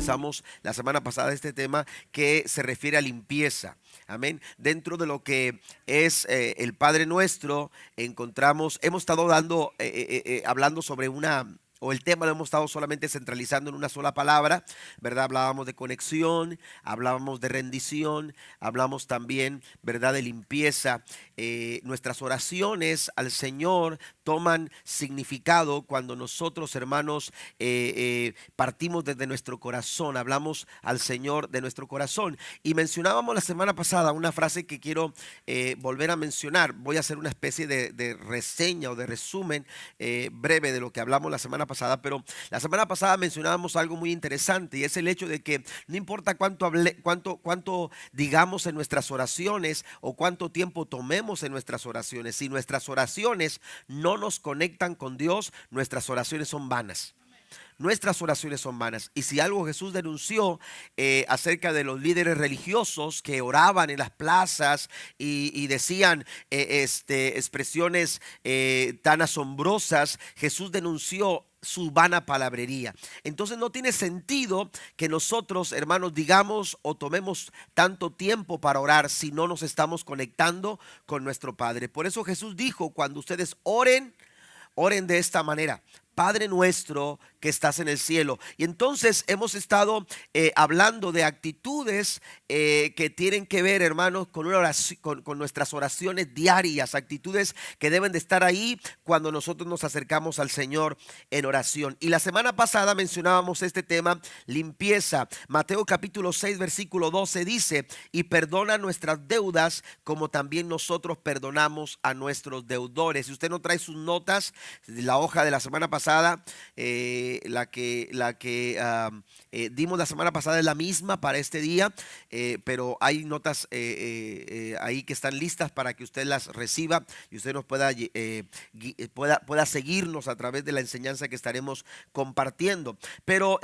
comenzamos la semana pasada este tema que se refiere a limpieza. Amén. Dentro de lo que es el Padre Nuestro, hemos estado hablando sobre o el tema lo hemos estado solamente centralizando en una sola palabra, ¿verdad? Hablábamos de conexión, hablábamos de rendición, hablamos también, ¿verdad?, de limpieza. Nuestras oraciones al Señor toman significado cuando nosotros, hermanos, partimos desde nuestro corazón, hablamos al Señor de nuestro corazón. Y mencionábamos la semana pasada una frase que quiero volver a mencionar. Voy a hacer una especie de reseña o de resumen breve de lo que hablamos la semana pasada, pero la semana pasada mencionábamos algo muy interesante, y es el hecho de que no importa cuánto digamos en nuestras oraciones o cuánto tiempo tomemos en nuestras oraciones, si nuestras oraciones no nos conectan con Dios, nuestras oraciones son vanas. Nuestras oraciones son vanas. Y si algo Jesús denunció acerca de los líderes religiosos que oraban en las plazas y decían expresiones tan asombrosas, Jesús denunció su vana palabrería. Entonces no tiene sentido que nosotros, hermanos, digamos o tomemos tanto tiempo para orar si no nos estamos conectando con nuestro Padre. Por eso Jesús dijo: cuando ustedes oren, oren de esta manera: Padre nuestro que estás en el cielo. Y entonces hemos estado hablando de actitudes que tienen que ver, hermanos, con una oración, con nuestras oraciones diarias, actitudes que deben de estar ahí cuando nosotros nos acercamos al Señor en oración. Y la semana pasada mencionábamos este tema: limpieza. Mateo capítulo 6 versículo 12 dice: y perdona nuestras deudas como también nosotros perdonamos a nuestros deudores. Si usted no trae sus notas, la hoja de la semana pasada, la que dimos la semana pasada es la misma para este día, pero hay notas ahí que están listas para que usted las reciba y usted nos pueda seguirnos a través de la enseñanza que estaremos compartiendo. Pero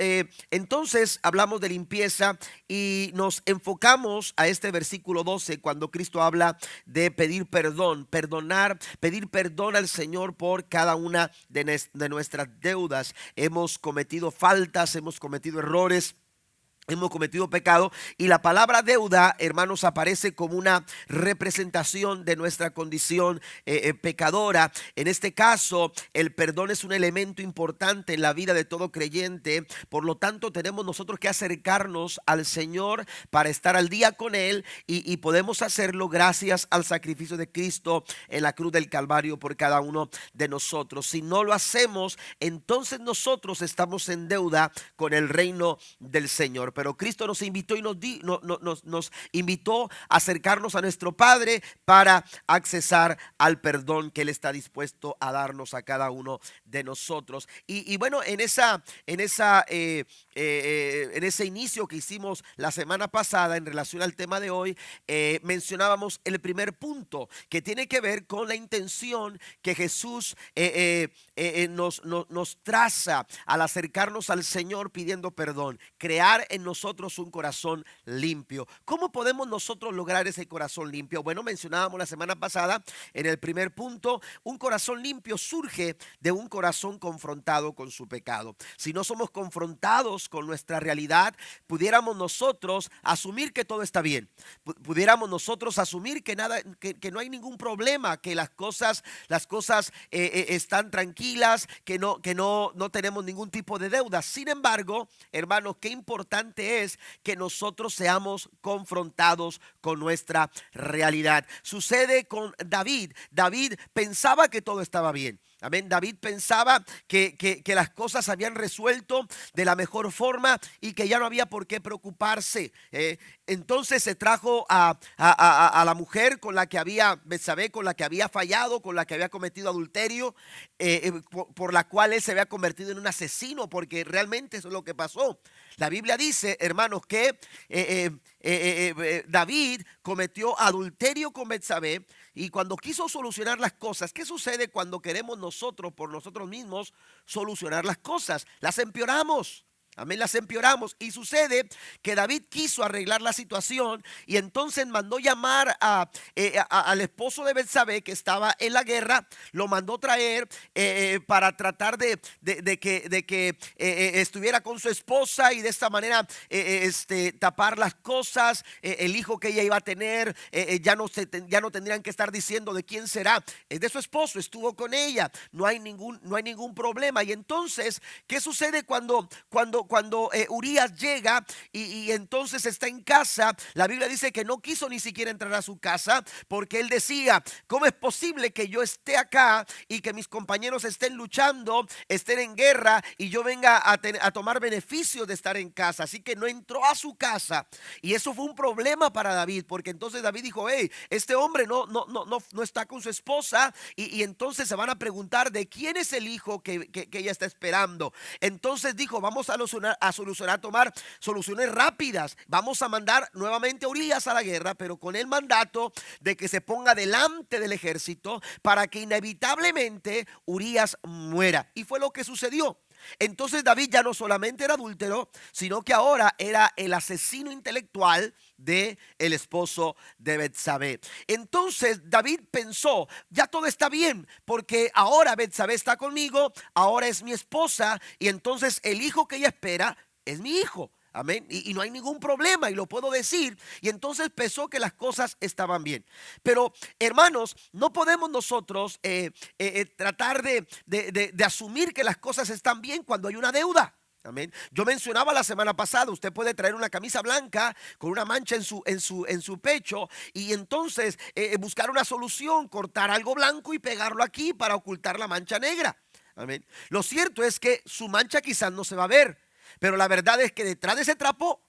entonces hablamos de limpieza y nos enfocamos a este versículo 12 cuando Cristo habla de pedir perdón, pedir perdón al Señor por cada una de nuestras deudas. Hemos cometido faltas, hemos cometido errores, hemos cometido pecado, y la palabra deuda, hermanos, aparece como una representación de nuestra condición pecadora. En este caso, el perdón es un elemento importante en la vida de todo creyente. Por lo tanto, tenemos nosotros que acercarnos al Señor para estar al día con Él, y podemos hacerlo gracias al sacrificio de Cristo en la cruz del Calvario por cada uno de nosotros. Si no lo hacemos, entonces nosotros estamos en deuda con el reino del Señor. Pero Cristo nos invitó y nos invitó a acercarnos a nuestro Padre para accesar al perdón que Él está dispuesto a darnos a cada uno de nosotros. Y bueno, en ese inicio que hicimos la semana pasada en relación al tema de hoy, mencionábamos el primer punto, que tiene que ver con la intención que Jesús nos traza al acercarnos al Señor pidiendo perdón: crear en nosotros un corazón limpio. ¿Cómo podemos nosotros lograr ese corazón limpio? Bueno, mencionábamos la semana pasada en el primer punto: un corazón limpio surge de un corazón confrontado con su pecado. Si no somos confrontados con nuestra realidad, pudiéramos nosotros asumir que todo está bien, pudiéramos nosotros asumir que no hay ningún problema, que las cosas están tranquilas, que no tenemos ningún tipo de deuda. Sin embargo, hermanos, qué importante es que nosotros seamos confrontados con nuestra realidad. Sucede con David. David pensaba que todo estaba bien. Amén. David pensaba que las cosas se habían resuelto de la mejor forma y que ya no había por qué preocuparse. Entonces se trajo a la mujer con la que había, Betsabé, con la que había fallado, con la que había cometido adulterio, por la cual él se había convertido en un asesino, porque realmente eso es lo que pasó. La Biblia dice, hermanos, que David cometió adulterio con Betsabé, y cuando quiso solucionar las cosas, ¿qué sucede cuando queremos nosotros por nosotros mismos solucionar las cosas? Las empeoramos. Amén, las empeoramos. Y sucede que David quiso arreglar la situación y entonces mandó llamar al esposo de Betsabé, que estaba en la guerra. Lo mandó traer para tratar de que estuviera con su esposa y de esta manera tapar las cosas. El hijo que ella iba a tener ya no tendrían que estar diciendo de quién será. Es de su esposo, estuvo con ella. No hay ningún problema. Y entonces, ¿qué sucede cuando Urías llega y entonces está en casa? La Biblia dice que no quiso ni siquiera entrar a su casa, porque él decía: ¿cómo es posible que yo esté acá y que mis compañeros estén luchando, estén en guerra y yo venga a tomar beneficio de estar en casa? Así que no entró a su casa, y eso fue un problema para David, porque entonces David dijo: hey, este hombre no está con su esposa, y entonces se van a preguntar de quién es el hijo que ella está esperando. Entonces dijo: vamos a tomar soluciones rápidas. Vamos a mandar nuevamente a Urías a la guerra, pero con el mandato de que se ponga delante del ejército para que inevitablemente Urías muera. Y fue lo que sucedió. Entonces David ya no solamente era adúltero, sino que ahora era el asesino intelectual de el esposo de Betsabé. Entonces David pensó: ya todo está bien, porque ahora Betsabé está conmigo, ahora es mi esposa, y entonces el hijo que ella espera es mi hijo. Amén. Y no hay ningún problema, y lo puedo decir. Y entonces pensó que las cosas estaban bien. Pero, hermanos, no podemos nosotros tratar de asumir que las cosas están bien cuando hay una deuda. Amén. Yo mencionaba la semana pasada: usted puede traer una camisa blanca con una mancha en su pecho, y entonces buscar una solución, cortar algo blanco y pegarlo aquí para ocultar la mancha negra. Amén. Lo cierto es que su mancha quizás no se va a ver, pero la verdad es que detrás de ese trapo,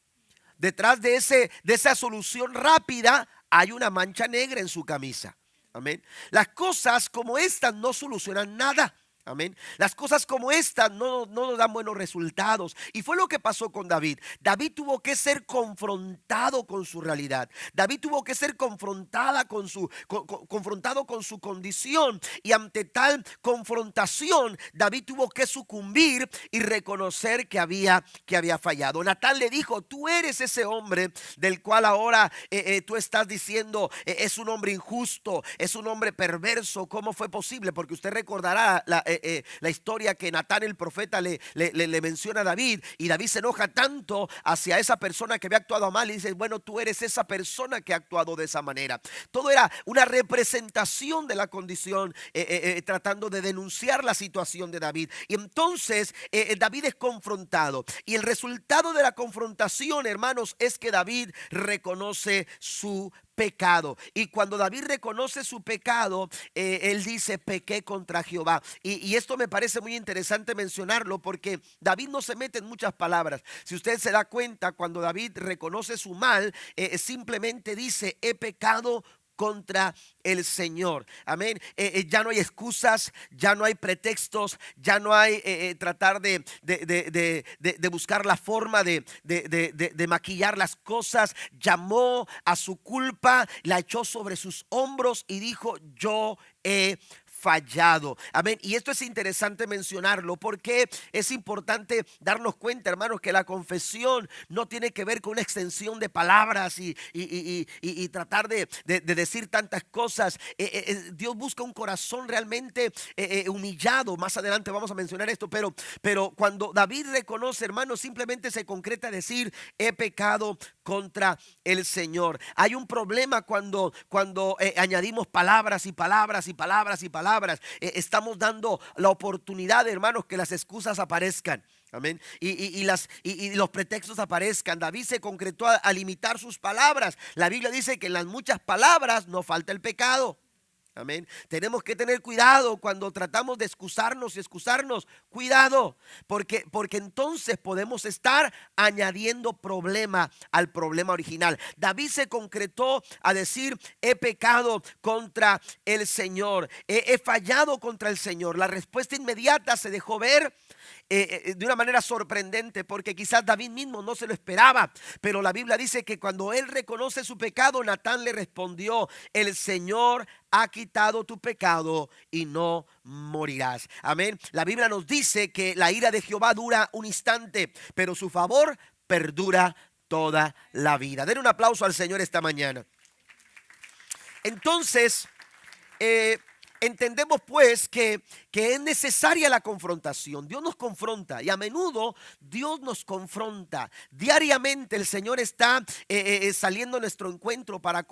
detrás de esa solución rápida, hay una mancha negra en su camisa. Amén. Las cosas como estas no solucionan nada. Amén. Las cosas como estas no nos dan buenos resultados. Y fue lo que pasó con David. David tuvo que ser confrontado con su realidad. David tuvo que ser confrontado con su condición. Y ante tal confrontación, David tuvo que sucumbir y reconocer que había fallado. Natán le dijo: tú eres ese hombre del cual ahora tú estás diciendo es un hombre injusto, es un hombre perverso. ¿Cómo fue posible? Porque usted recordará la historia que Natán el profeta le menciona a David, y David se enoja tanto hacia esa persona que había actuado mal y dice: bueno, tú eres esa persona que ha actuado de esa manera. Todo era una representación de la condición, tratando de denunciar la situación de David. Y entonces David es confrontado, y el resultado de la confrontación, hermanos, es que David reconoce su pecado. Y cuando David reconoce su pecado, él dice: pequé contra Jehová. Y esto me parece muy interesante mencionarlo, porque David no se mete en muchas palabras. Si usted se da cuenta, cuando David reconoce su mal, simplemente dice: he pecado contra el Señor. Amén. Ya no hay excusas, ya no hay pretextos, ya no hay tratar de buscar la forma de maquillar las cosas. Llamó a su culpa, la echó sobre sus hombros y dijo: yo he fallado. Amén. Y esto es interesante mencionarlo, porque es importante darnos cuenta, hermanos, que la confesión no tiene que ver con una extensión de palabras y tratar de decir tantas cosas. Dios busca un corazón realmente humillado. Más adelante vamos a mencionar esto, pero cuando David reconoce, hermanos, simplemente se concreta decir: he pecado contra el Señor. Hay un problema cuando añadimos palabras y palabras y palabras y palabras. Estamos dando la oportunidad, hermanos, que las excusas aparezcan. Amén. Y los pretextos aparezcan. David se concretó a limitar sus palabras. La Biblia dice que en las muchas palabras no falta el pecado. Amén. Tenemos que tener cuidado cuando tratamos de excusarnos y excusarnos. Cuidado, porque entonces podemos estar añadiendo problema al problema original. David se concretó a decir: he pecado contra el Señor, he fallado contra el Señor. La respuesta inmediata se dejó ver de una manera sorprendente, porque quizás David mismo no se lo esperaba, pero la Biblia dice que cuando él reconoce su pecado, Natán le respondió: el Señor ha quitado tu pecado y no morirás. Amén. La Biblia nos dice que la ira de Jehová dura un instante, pero su favor perdura toda la vida. Den un aplauso al Señor esta mañana. Entonces, entendemos pues que es necesaria la confrontación. Dios nos confronta y a menudo Dios nos confronta. Diariamente el Señor está saliendo a nuestro encuentro para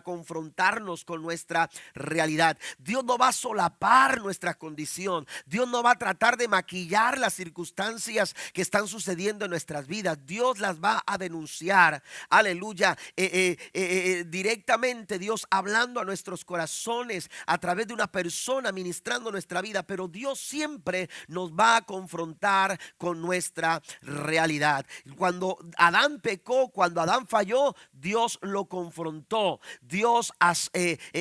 confrontarnos con nuestra realidad. Dios no va a solapar nuestra condición. Dios no va a tratar de maquillar las circunstancias que están sucediendo en nuestras vidas. Dios las va a denunciar. Aleluya. Directamente Dios hablando a nuestros corazones a través de una persona ministrando nuestra vida, pero Dios siempre nos va a confrontar con nuestra realidad. Cuando Adán pecó, cuando Adán falló, Dios lo confrontó. Dios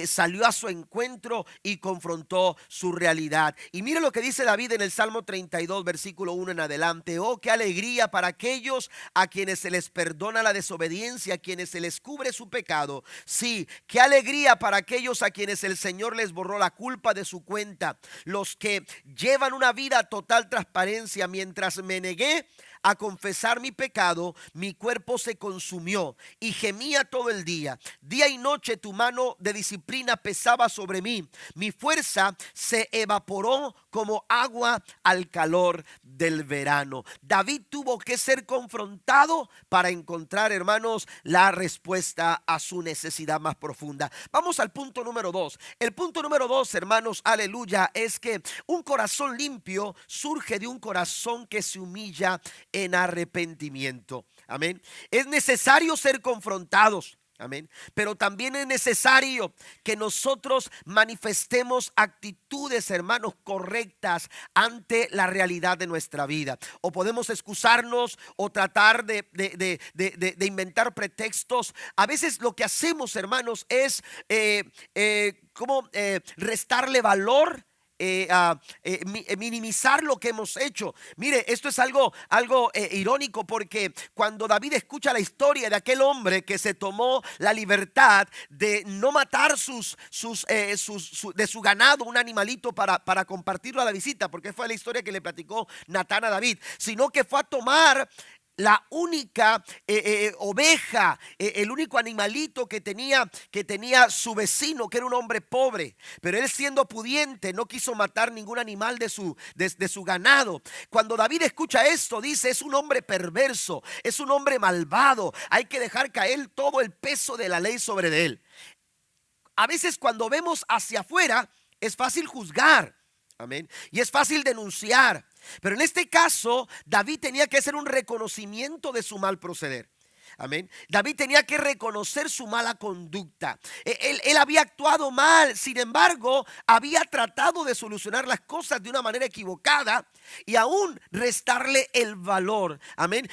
salió a su encuentro y confrontó su realidad. Y mire lo que dice David en el Salmo 32, versículo 1 en adelante. Oh, qué alegría para aquellos a quienes se les perdona la desobediencia, a quienes se les cubre su pecado. Sí, qué alegría para aquellos a quienes el Señor les borró la culpa de su cuenta, los que llevan una vida total transparencia. Mientras me negué a confesar mi pecado, mi cuerpo se consumió y gemía todo el día. Día y noche tu mano de disciplina pesaba sobre mí. Mi fuerza se evaporó como agua al calor del verano. David tuvo que ser confrontado para encontrar, hermanos, la respuesta a su necesidad más profunda. Vamos al punto número 2. El punto número 2, hermanos, aleluya, es que un corazón limpio surge de un corazón que se humilla en arrepentimiento. Amén. Es necesario ser confrontados. Amén. Pero también es necesario que nosotros manifestemos actitudes, hermanos, correctas ante la realidad de nuestra vida. O podemos excusarnos o tratar de inventar pretextos. A veces lo que hacemos, hermanos, es restarle valor, minimizar lo que hemos hecho. Mire, esto es algo irónico, porque cuando David escucha la historia de aquel hombre que se tomó la libertad de no matar de su ganado un animalito para compartirlo a la visita, porque fue la historia que le platicó Natán a David, sino que fue a tomar la única oveja, el único animalito que tenía su vecino, que era un hombre pobre. Pero él, siendo pudiente, no quiso matar ningún animal de su ganado. Cuando David escucha esto, dice: es un hombre perverso, es un hombre malvado, hay que dejar caer todo el peso de la ley sobre él. A veces cuando vemos hacia afuera es fácil juzgar, amén, y es fácil denunciar. Pero en este caso, David tenía que hacer un reconocimiento de su mal proceder. Amén. David tenía que reconocer su mala conducta. Él había actuado mal, sin embargo, había tratado de solucionar las cosas de una manera equivocada y aún restarle el valor. Amén.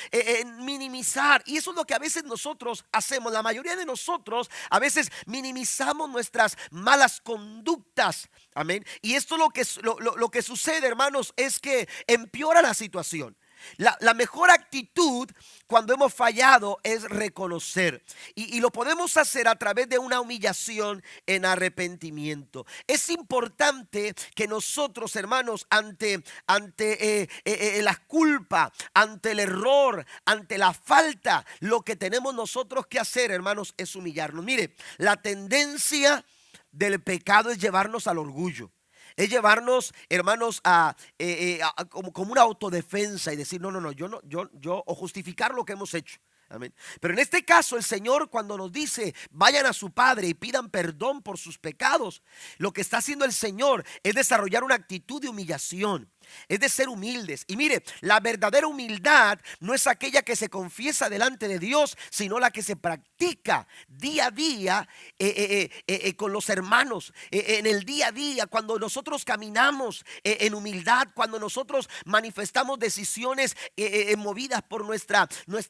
Minimizar. Y eso es lo que a veces nosotros hacemos. La mayoría de nosotros a veces minimizamos nuestras malas conductas. Amén. Y esto lo que sucede, hermanos, es que empeora la situación. La mejor actitud cuando hemos fallado es reconocer, y lo podemos hacer a través de una humillación en arrepentimiento. Es importante que nosotros, hermanos, ante la culpa, ante el error, ante la falta, lo que tenemos nosotros que hacer, hermanos, es humillarnos. Mire, la tendencia del pecado es llevarnos al orgullo. Es llevarnos, hermanos, como una autodefensa y decir: no, yo, o justificar lo que hemos hecho. Amén. Pero en este caso, el Señor, cuando nos dice: vayan a su Padre y pidan perdón por sus pecados, lo que está haciendo el Señor es desarrollar una actitud de humillación. Es de ser humildes. Y mire, la verdadera humildad no es aquella que se confiesa delante de Dios, sino la que se practica día a día con los hermanos, en el día a día, cuando nosotros caminamos en humildad, cuando nosotros manifestamos decisiones movidas por nuestra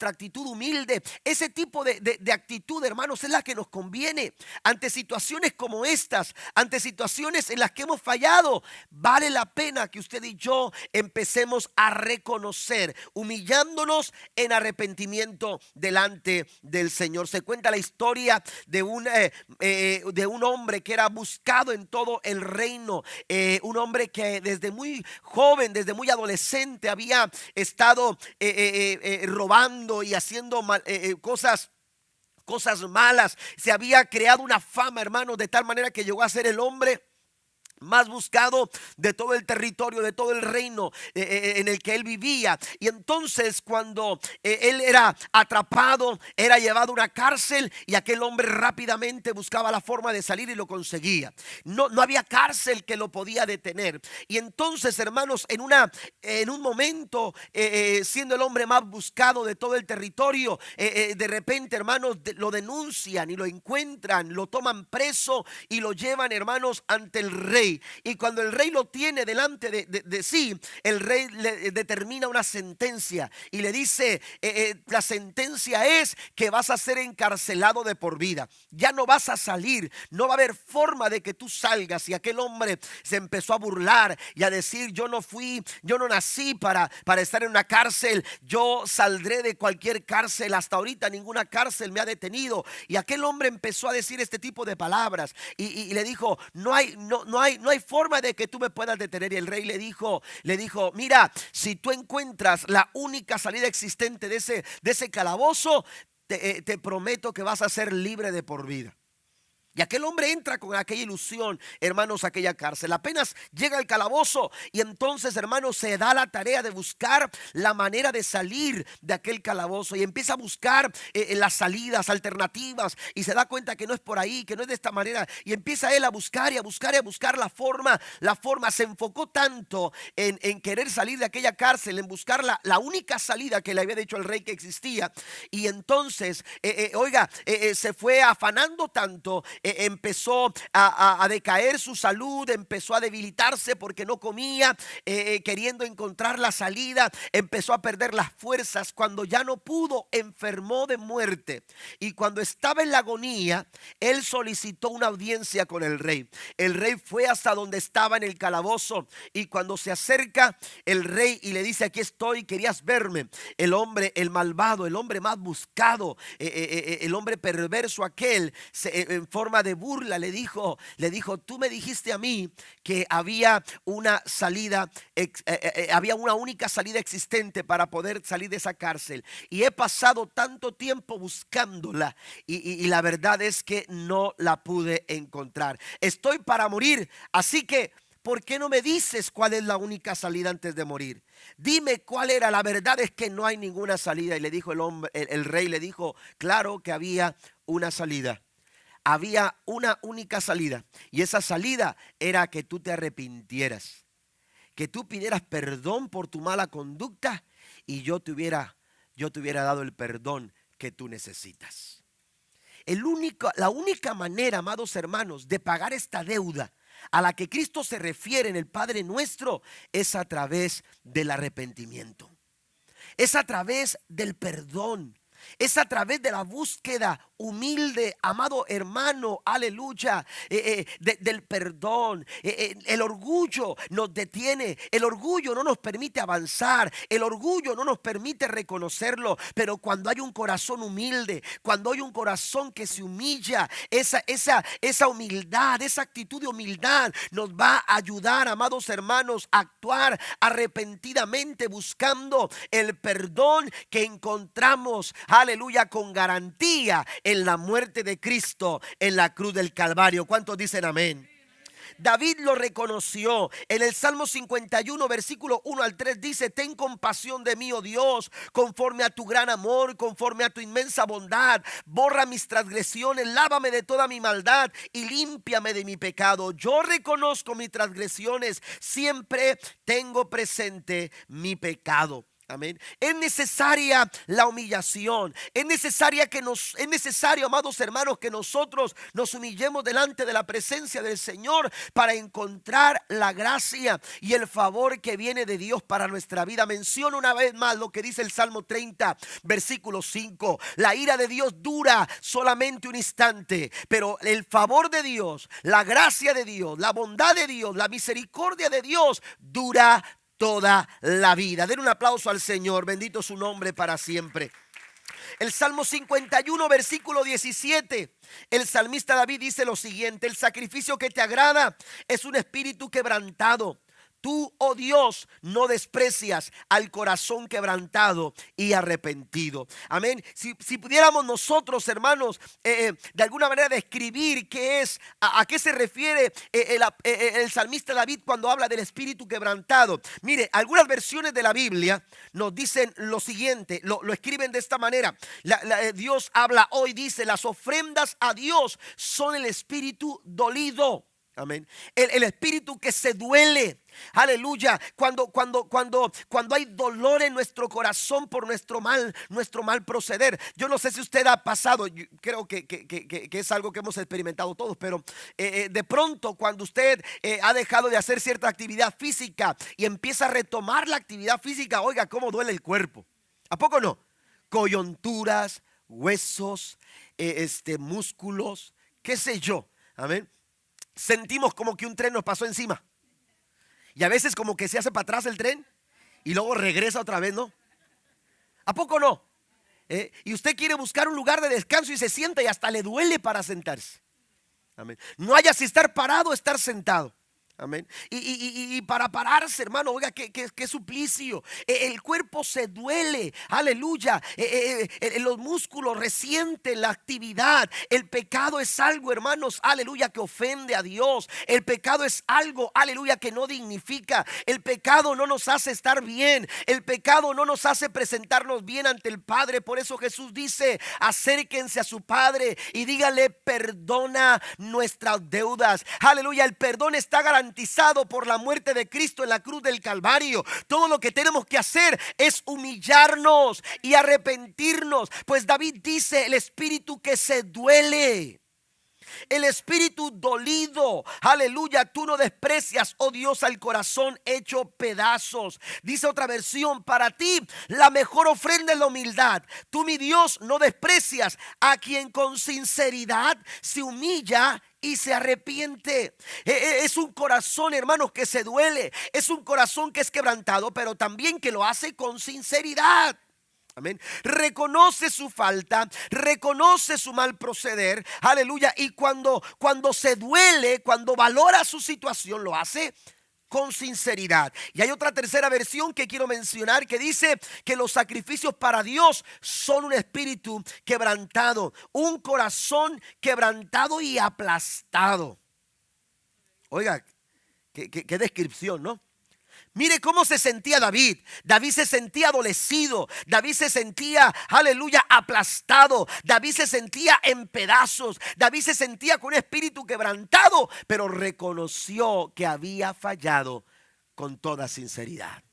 actitud humilde. Ese tipo de actitud, hermanos, es la que nos conviene ante situaciones como estas, ante situaciones en las que hemos fallado. Vale la pena que usted y yo yo empecemos a reconocer, humillándonos en arrepentimiento delante del Señor. Se cuenta la historia de un hombre que era buscado en todo el reino, un hombre que desde muy joven, desde muy adolescente había estado robando y haciendo cosas malas. Se había creado una fama, hermanos, de tal manera que llegó a ser el hombre más buscado de todo el territorio, de todo el reino en el que él vivía. Y entonces cuando él era atrapado, era llevado a una cárcel, y aquel hombre rápidamente buscaba la forma de salir y lo conseguía. No había cárcel que lo podía detener. Y entonces, hermanos, en un momento, siendo el hombre más buscado de todo el territorio, de repente, hermanos, lo denuncian y lo encuentran, lo toman preso y lo llevan, hermanos, ante el rey. Y cuando el rey lo tiene delante de sí, el rey le determina una sentencia y le dice, la sentencia es que vas a ser encarcelado de por vida. Ya no vas a salir, no va a haber forma de que tú salgas. Y aquel hombre se empezó a burlar y a decir, yo no nací para estar en una cárcel, yo saldré de cualquier cárcel, hasta ahorita ninguna cárcel me ha detenido. Y aquel hombre empezó a decir este tipo de palabras y le dijo, no hay forma de que tú me puedas detener. Y el rey le dijo, mira, si tú encuentras la única salida existente de ese calabozo, te prometo que vas a ser libre de por vida. Y aquel hombre entra con aquella ilusión, hermanos, a aquella cárcel. Apenas llega al calabozo y entonces, hermanos, se da la tarea de buscar la manera de salir de aquel calabozo. Y empieza a buscar las salidas alternativas, y se da cuenta que no es por ahí, que no es de esta manera. Y empieza él a buscar y a buscar y a buscar la forma. Se enfocó tanto en querer salir de aquella cárcel, en buscar la única salida que le había dicho el rey que existía. Y entonces, se fue afanando tanto. Empezó a decaer su salud, empezó a debilitarse porque no comía, queriendo encontrar la salida, empezó a perder las fuerzas. Cuando ya no pudo, enfermó de muerte, y cuando estaba en la agonía, él solicitó una audiencia con el rey. El rey fue hasta donde estaba en el calabozo, y cuando se acerca el rey y le dice, aquí estoy, querías verme. El hombre, el malvado, el hombre más buscado, el hombre perverso aquel, en forma de burla le dijo, tú me dijiste a mí que había una salida, había una única salida existente para poder salir de esa cárcel, y he pasado tanto tiempo buscándola, y la verdad es que no la pude encontrar. Estoy para morir, así que ¿por qué no me dices cuál es la única salida antes de morir? Dime cuál era. La verdad es que no hay ninguna salida. Y le dijo el rey le dijo, claro que había una salida. Había una única salida, y esa salida era que tú te arrepintieras, que tú pidieras perdón por tu mala conducta, y yo te hubiera dado el perdón que tú necesitas. La única manera, amados hermanos, de pagar esta deuda a la que Cristo se refiere en el Padre Nuestro es a través del arrepentimiento, es a través del perdón, es a través de la búsqueda humilde, amado hermano, aleluya, del perdón. El orgullo nos detiene, el orgullo no nos permite avanzar, el orgullo no nos permite reconocerlo. Pero cuando hay un corazón humilde, cuando hay un corazón que se humilla, esa humildad, esa actitud de humildad nos va a ayudar, amados hermanos, a actuar arrepentidamente, buscando el perdón que encontramos, aleluya, con garantía en la muerte de Cristo en la cruz del Calvario. ¿Cuántos dicen amén? David lo reconoció. En el Salmo 51, versículo 1 al 3 dice, ten compasión de mí, oh Dios, conforme a tu gran amor, conforme a tu inmensa bondad. Borra mis transgresiones, lávame de toda mi maldad y límpiame de mi pecado. Yo reconozco mis transgresiones, siempre tengo presente mi pecado. Amén. Es necesaria la humillación. Es necesario, amados hermanos, que nosotros nos humillemos delante de la presencia del Señor para encontrar la gracia y el favor que viene de Dios para nuestra vida. Menciono una vez más lo que dice el Salmo 30, versículo 5. La ira de Dios dura solamente un instante, pero el favor de Dios, la gracia de Dios, la bondad de Dios, la misericordia de Dios dura toda la vida. Den un aplauso al Señor, bendito su nombre para siempre. El Salmo 51, versículo 17, el salmista David dice lo siguiente: el sacrificio que te agrada es un espíritu quebrantado. Tú, oh Dios, no desprecias al corazón quebrantado y arrepentido. Amén. Si pudiéramos nosotros, hermanos, de alguna manera describir qué es, a qué se refiere el salmista David cuando habla del espíritu quebrantado. Mire, algunas versiones de la Biblia nos dicen lo siguiente, lo escriben de esta manera. Dios habla hoy, dice: las ofrendas a Dios son el espíritu dolido. Amén. El espíritu que se duele. Aleluya. Cuando hay dolor en nuestro corazón por nuestro mal proceder. Yo no sé si usted ha pasado, creo que es algo que hemos experimentado todos, pero de pronto cuando usted ha dejado de hacer cierta actividad física y empieza a retomar la actividad física, oiga, cómo duele el cuerpo. ¿A poco no? Coyunturas, huesos, músculos, qué sé yo. Amén. Sentimos como que un tren nos pasó encima. Y a veces como que se hace para atrás el tren y luego regresa otra vez, ¿no? ¿A poco no? Y usted quiere buscar un lugar de descanso y se sienta y hasta le duele para sentarse. Amén. No haya si estar parado o estar sentado. Amén. Y para pararse, hermano, oiga, qué suplicio. El cuerpo se duele, aleluya. Los músculos resienten la actividad. El pecado es algo, hermanos, aleluya, que ofende a Dios. El pecado es algo, aleluya, que no dignifica. El pecado no nos hace estar bien. El pecado no nos hace presentarnos bien ante el Padre. Por eso Jesús dice: acérquense a su Padre y dígale: perdona nuestras deudas. Aleluya, el perdón está garantizado por la muerte de Cristo en la cruz del Calvario. Todo lo que tenemos que hacer es humillarnos y arrepentirnos, pues David dice: el espíritu que se duele, el espíritu dolido, aleluya, tú no desprecias, oh Dios, al corazón hecho pedazos. Dice otra versión: para ti la mejor ofrenda es la humildad. Tú, mi Dios, no desprecias a quien con sinceridad se humilla y se arrepiente. Es un corazón, hermanos, que se duele. Es un corazón que es quebrantado, pero también que lo hace con sinceridad. Amén. Reconoce su falta, reconoce su mal proceder. Aleluya. Y cuando se duele, cuando valora su situación, lo hace con sinceridad. Y hay otra tercera versión que quiero mencionar, que dice que los sacrificios para Dios son un espíritu quebrantado, un corazón quebrantado y aplastado. Oiga, qué descripción, ¿no? Mire cómo se sentía David. David se sentía adolecido. David se sentía, aleluya, aplastado. David se sentía en pedazos. David se sentía con un espíritu quebrantado, pero reconoció que había fallado con toda sinceridad.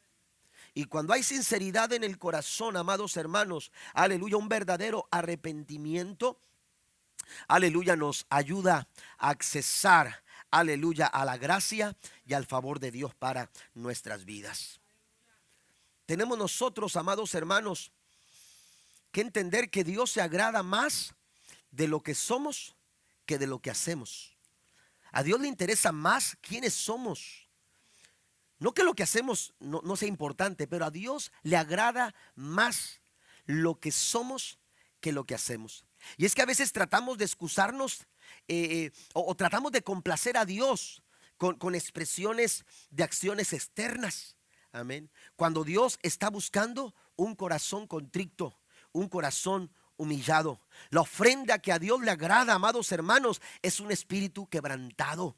Y cuando hay sinceridad en el corazón, amados hermanos, aleluya, un verdadero arrepentimiento, aleluya, nos ayuda a accesar, aleluya, a la gracia y al favor de Dios para nuestras vidas. Tenemos nosotros, amados hermanos, que entender que Dios se agrada más de lo que somos que de lo que hacemos. A Dios le interesa más quiénes somos. No que lo que hacemos no sea importante, pero a Dios le agrada más lo que somos que lo que hacemos. Y es que a veces tratamos de excusarnos o tratamos de complacer a Dios con expresiones de acciones externas. Amén. Cuando Dios está buscando un corazón contrito, un corazón humillado. La ofrenda que a Dios le agrada, amados hermanos, es un espíritu quebrantado.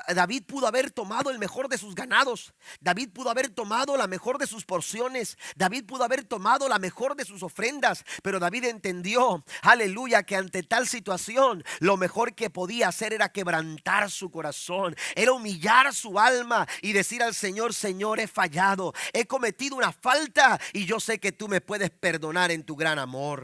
David pudo haber tomado el mejor de sus ganados. David pudo haber tomado la mejor de sus porciones. David pudo haber tomado la mejor de sus ofrendas. Pero David entendió, aleluya, que ante tal situación lo mejor que podía hacer era quebrantar su corazón. Era humillar su alma y decir al Señor: Señor, he fallado, he cometido una falta y yo sé que tú me puedes perdonar en tu gran amor.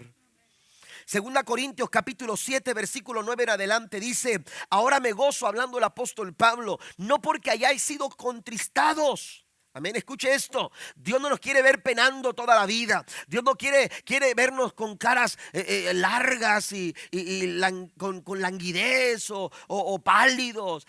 Segunda Corintios capítulo 7 versículo 9 en adelante dice: ahora me gozo, hablando el apóstol Pablo, no porque hayáis sido contristados. Amén, escuche esto. Dios no nos quiere ver penando toda la vida. Dios no quiere vernos con caras largas con languidez o pálidos,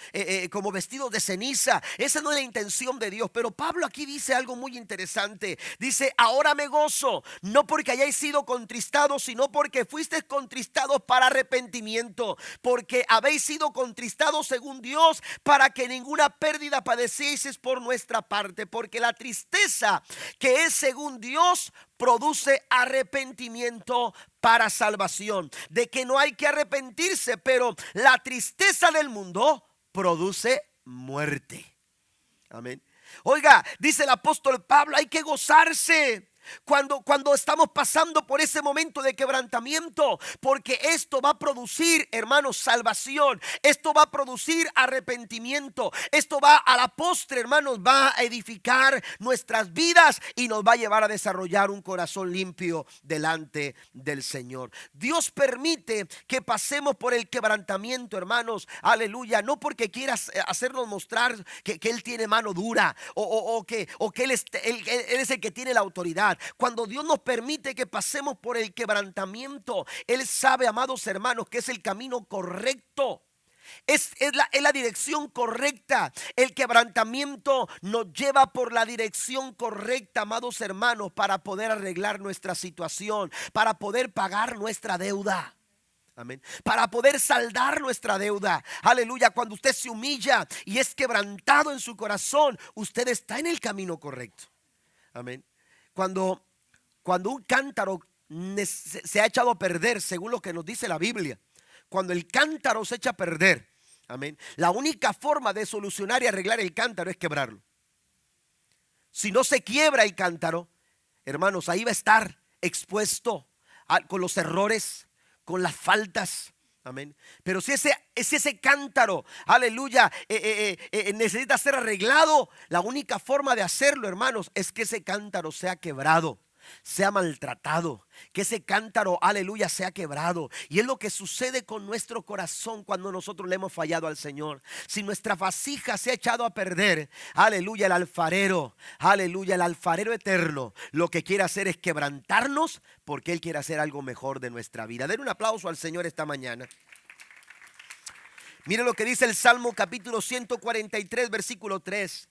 como vestidos de ceniza. Esa no es la intención de Dios. Pero Pablo aquí dice algo muy interesante. Dice: ahora me gozo, no porque hayáis sido contristados, sino porque fuisteis contristados para arrepentimiento. Porque habéis sido contristados según Dios, para que ninguna pérdida padecieseis por nuestra parte. Porque la tristeza que es según Dios produce arrepentimiento para salvación. De que no hay que arrepentirse, pero la tristeza del mundo produce muerte. Amén. Oiga, dice el apóstol Pablo, hay que gozarse cuando estamos pasando por ese momento de quebrantamiento, porque esto va a producir, hermanos, salvación. Esto va a producir arrepentimiento. Esto va a la postre, hermanos, va a edificar nuestras vidas y nos va a llevar a desarrollar un corazón limpio delante del Señor. Dios permite que pasemos por el quebrantamiento, hermanos, aleluya, no porque quiera hacernos mostrar que Él tiene mano dura o que él es el que tiene la autoridad. Cuando Dios nos permite que pasemos por el quebrantamiento, Él sabe, amados hermanos, que es el camino correcto. Es la dirección correcta. El quebrantamiento nos lleva por la dirección correcta, amados hermanos, para poder arreglar nuestra situación, para poder pagar nuestra deuda. Amén. Para poder saldar nuestra deuda. Aleluya. Cuando usted se humilla y es quebrantado en su corazón, usted está en el camino correcto. Amén. Cuando un cántaro se ha echado a perder, según lo que nos dice la Biblia, cuando el cántaro se echa a perder, amén, la única forma de solucionar y arreglar el cántaro es quebrarlo. Si no se quiebra el cántaro, hermanos, ahí va a estar expuesto con los errores, con las faltas. Amén. Pero si ese cántaro, aleluya, necesita ser arreglado, la única forma de hacerlo, hermanos, es que ese cántaro sea quebrado, sea maltratado, que ese cántaro, aleluya, sea quebrado. Y es lo que sucede con nuestro corazón cuando nosotros le hemos fallado al Señor. Si nuestra vasija se ha echado a perder, aleluya, el alfarero eterno, lo que quiere hacer es quebrantarnos, porque Él quiere hacer algo mejor de nuestra vida. Den un aplauso al Señor esta mañana. Mire lo que dice el Salmo capítulo 143, versículo 3.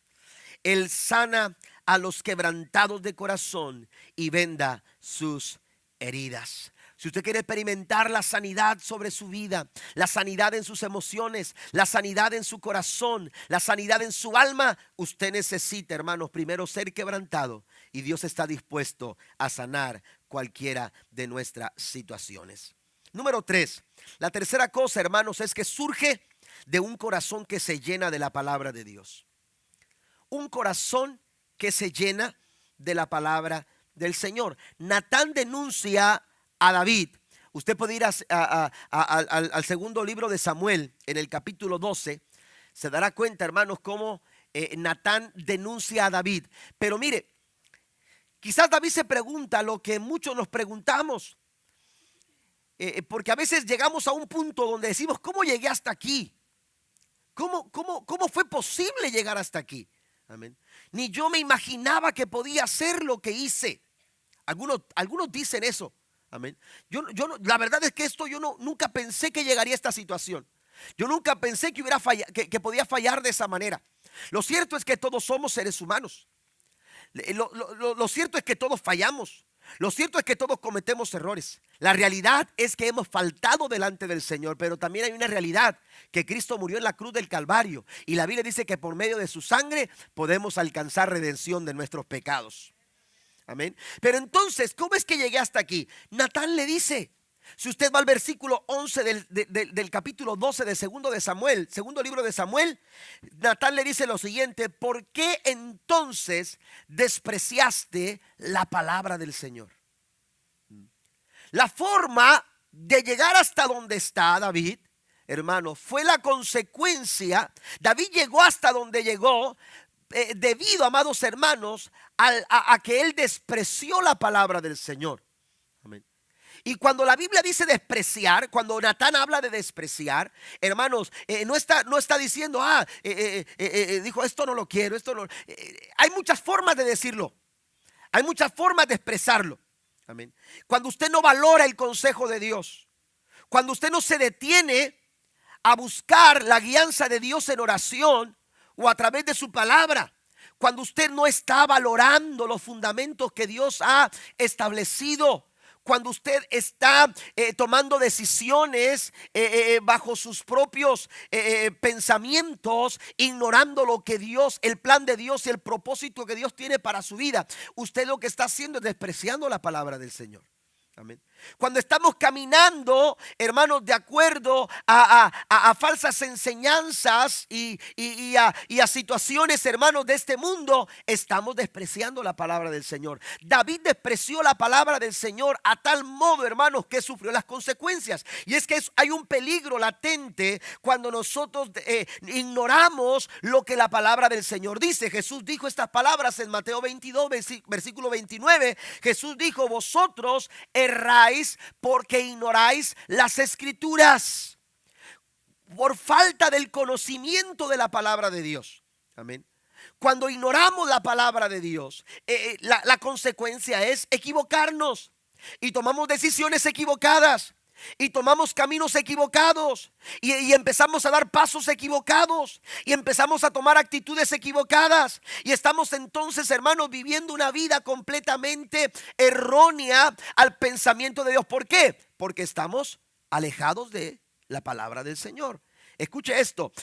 Él sana a los quebrantados de corazón y venda sus heridas. Si usted quiere experimentar la sanidad sobre su vida, la sanidad en sus emociones, la sanidad en su corazón, la sanidad en su alma, usted necesita, hermanos, primero ser quebrantado, y Dios está dispuesto a sanar cualquiera de nuestras situaciones. Número 3, la tercera cosa, hermanos, es que surge de un corazón que se llena de la palabra de Dios. Un corazón que se llena de la palabra del Señor. Natán denuncia a David. Usted puede ir al segundo libro de Samuel, en el capítulo 12. Se dará cuenta, hermanos, cómo Natán denuncia a David. Pero mire, quizás David se pregunta lo que muchos nos preguntamos. Porque a veces llegamos a un punto donde decimos: ¿cómo llegué hasta aquí? ¿Cómo fue posible llegar hasta aquí? Amén. Ni yo me imaginaba que podía hacer lo que hice. Algunos dicen eso. Amén. La verdad es que yo nunca pensé que llegaría a esta situación. Yo nunca pensé que podía fallar de esa manera. Lo cierto es que todos somos seres humanos. Lo cierto es que todos fallamos. Lo cierto es que todos cometemos errores. La realidad es que hemos faltado delante del Señor, pero también hay una realidad: que Cristo murió en la cruz del Calvario, y la Biblia dice que por medio de su sangre podemos alcanzar redención de nuestros pecados. Amén. Pero entonces, ¿cómo es que llegué hasta aquí? Natán le dice, si usted va al versículo 11 del capítulo 12 de segundo libro de Samuel, Natán le dice lo siguiente: ¿por qué entonces despreciaste la palabra del Señor? La forma de llegar hasta donde está David, hermano, fue la consecuencia. David llegó hasta donde llegó debido, amados hermanos, a que él despreció la palabra del Señor. Amén. Y cuando la Biblia dice despreciar, cuando Natán habla de despreciar, hermanos, no está diciendo, dijo, esto no lo quiero, esto no. Hay muchas formas de decirlo, hay muchas formas de expresarlo. Amén. Cuando usted no valora el consejo de Dios, cuando usted no se detiene a buscar la guianza de Dios en oración o a través de su palabra, cuando usted no está valorando los fundamentos que Dios ha establecido, cuando usted está tomando decisiones bajo sus propios pensamientos, ignorando lo que Dios, el plan de Dios y el propósito que Dios tiene para su vida, usted lo que está haciendo es despreciando la palabra del Señor. Amén. Cuando estamos caminando, hermanos, de acuerdo a falsas enseñanzas y a situaciones, hermanos, de este mundo, estamos despreciando la palabra del Señor. David despreció la palabra del Señor a tal modo, hermanos, que sufrió las consecuencias. Y es que hay un peligro latente cuando nosotros ignoramos lo que la palabra del Señor dice. Jesús dijo estas palabras en Mateo 22, versículo 29. Jesús dijo: vosotros erráis porque ignoráis las escrituras, por falta del conocimiento de la palabra de Dios. Amén. Cuando ignoramos la palabra de Dios, la consecuencia es equivocarnos y tomamos decisiones equivocadas. Y tomamos caminos equivocados y empezamos a dar pasos equivocados y empezamos a tomar actitudes equivocadas. Y estamos entonces, hermanos, viviendo una vida completamente errónea al pensamiento de Dios. ¿Por qué? Porque estamos alejados de la palabra del Señor. Escuche esto,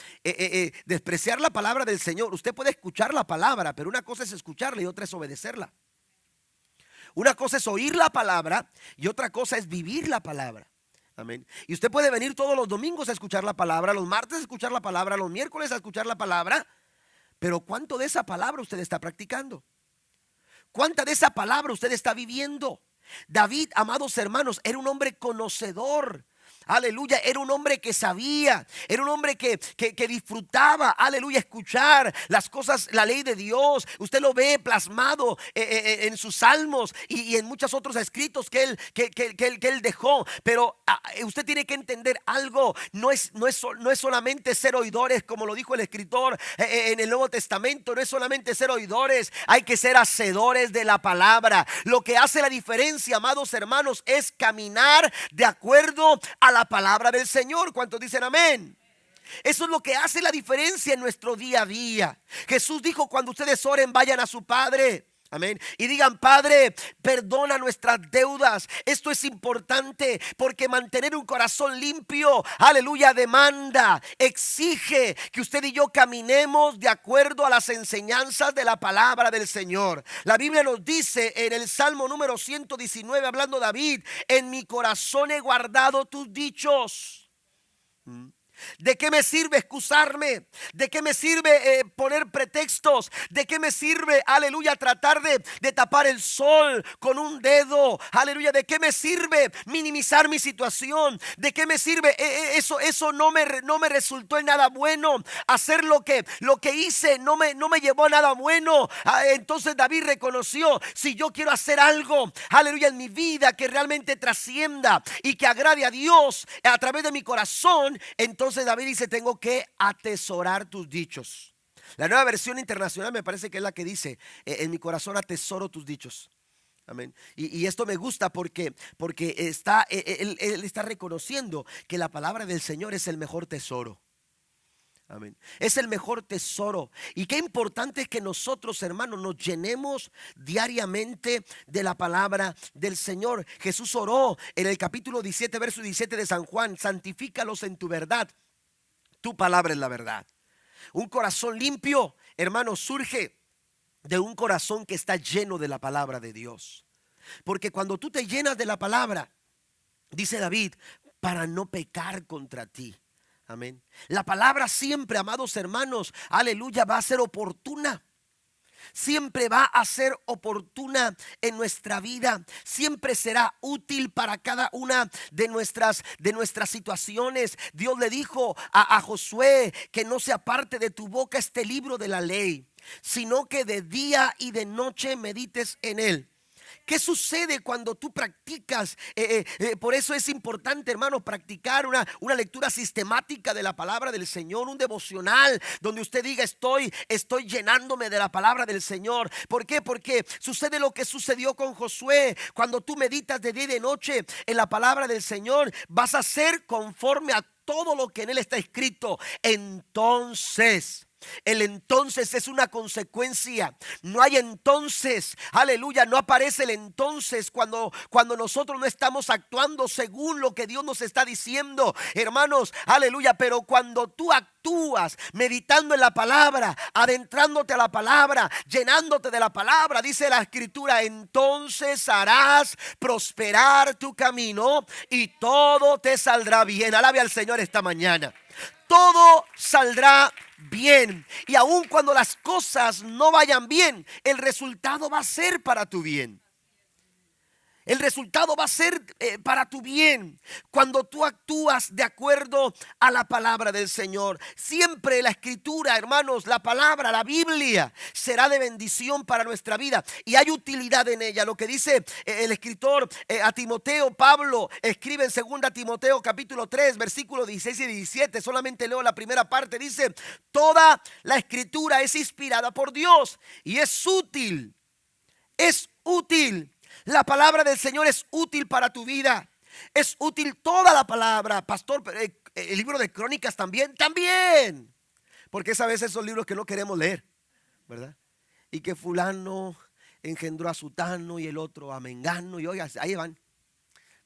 despreciar la palabra del Señor. Usted puede escuchar la palabra, pero una cosa es escucharla y otra es obedecerla. Una cosa es oír la palabra y otra cosa es vivir la palabra. Amén. Y usted puede venir todos los domingos a escuchar la palabra, los martes a escuchar la palabra, los miércoles a escuchar la palabra. Pero ¿cuánto de esa palabra usted está practicando? ¿Cuánta de esa palabra usted está viviendo? David, amados hermanos, era un hombre conocedor. Aleluya, era un hombre que sabía, era un hombre que disfrutaba, aleluya, escuchar las cosas, la ley de Dios. Usted lo ve plasmado en sus salmos y en muchos otros escritos que él dejó. Pero usted tiene que entender algo, no es solamente ser oidores, como lo dijo el escritor en el Nuevo Testamento. No es solamente ser oidores, hay que ser hacedores de la palabra. Lo que hace la diferencia, amados hermanos, es caminar de acuerdo a la palabra del Señor. ¿Cuántos dicen amén? Eso es lo que hace la diferencia en nuestro día a día. Jesús dijo: cuando ustedes oren, vayan a su Padre, amén, y digan: Padre, perdona nuestras deudas. Esto es importante porque mantener un corazón limpio, aleluya, demanda, exige que usted y yo caminemos de acuerdo a las enseñanzas de la palabra del Señor. La Biblia nos dice en el Salmo número 119, hablando David: en mi corazón he guardado tus dichos. ¿De qué me sirve excusarme? ¿De qué me sirve poner pretextos? ¿De qué me sirve, aleluya, tratar de tapar el sol con un dedo? Aleluya, ¿de qué me sirve minimizar mi situación? ¿De qué me sirve? Eso no me resultó en nada bueno. Hacer lo que hice no me llevó a nada bueno. Entonces David reconoció: si yo quiero hacer algo, aleluya, en mi vida que realmente trascienda y que agrade a Dios a través de mi corazón, entonces David dice: tengo que atesorar tus dichos. La Nueva Versión Internacional me parece que es la que dice: en mi corazón atesoro tus dichos. Amén. Y esto me gusta porque él está reconociendo que la palabra del Señor es el mejor tesoro. Amén. Es el mejor tesoro. Y qué importante es que nosotros, hermanos, nos llenemos diariamente de la palabra del Señor. Jesús oró en el capítulo 17, verso 17 de San Juan: santifícalos en tu verdad. Tu palabra es la verdad. Un corazón limpio, hermanos, surge de un corazón que está lleno de la palabra de Dios. Porque cuando tú te llenas de la palabra, dice David, para no pecar contra ti. Amén. La palabra siempre, amados hermanos, aleluya, va a ser oportuna. Siempre va a ser oportuna en nuestra vida. Siempre será útil para cada una de nuestras situaciones. Dios le dijo a Josué que no se aparte de tu boca este libro de la ley, sino que de día y de noche medites en él, ¿Qué sucede cuando tú practicas? Por eso es importante, hermano, practicar una lectura sistemática de la palabra del Señor, un devocional donde usted diga estoy llenándome de la palabra del Señor. ¿Por qué? Porque sucede lo que sucedió con Josué. Cuando tú meditas de día y de noche en la palabra del Señor, vas a ser conforme a todo lo que en él está escrito. Entonces, el entonces es una consecuencia. No hay entonces, aleluya, no aparece el entonces cuando nosotros no estamos actuando según lo que Dios nos está diciendo, hermanos, aleluya. Pero cuando tú actúas meditando en la palabra, adentrándote a la palabra, llenándote de la palabra, dice la escritura, entonces harás prosperar tu camino y todo te saldrá bien. Alabe al Señor esta mañana. Todo saldrá bien. Y aun cuando las cosas no vayan bien, el resultado va a ser para tu bien. El resultado va a ser para tu bien cuando tú actúas de acuerdo a la palabra del Señor. Siempre la escritura, hermanos, la palabra, la Biblia será de bendición para nuestra vida y hay utilidad en ella. Lo que dice el escritor a Timoteo, Pablo escribe en 2 Timoteo capítulo 3 versículos 16 y 17. Solamente leo la primera parte. Dice: toda la escritura es inspirada por Dios y es útil. Es útil. La palabra del Señor es útil para tu vida. Es útil toda la palabra, pastor. El libro de Crónicas también. Porque es a veces esos libros que no queremos leer, ¿verdad? Y que fulano engendró a sutano y el otro a mengano. Y oiga, ahí van,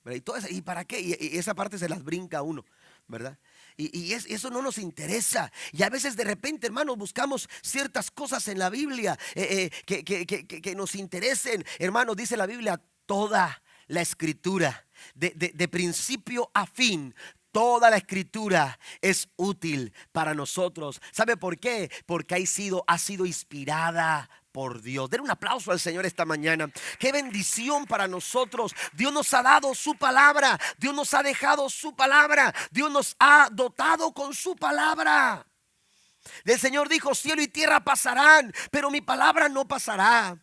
¿verdad? Y todo eso, ¿y para qué? Y esa parte se las brinca uno, ¿verdad? Y eso no nos interesa. Y a veces de repente, hermanos, buscamos ciertas cosas en la Biblia que nos interesen. Hermanos, dice la Biblia, toda la escritura, de principio a fin, toda la escritura es útil para nosotros. ¿Sabe por qué? Porque ha sido inspirada por Dios. Den un aplauso al Señor esta mañana. Qué bendición para nosotros. Dios nos ha dado su palabra. Dios nos ha dejado su palabra. Dios nos ha dotado con su palabra. El Señor dijo: cielo y tierra pasarán, pero mi palabra no pasará.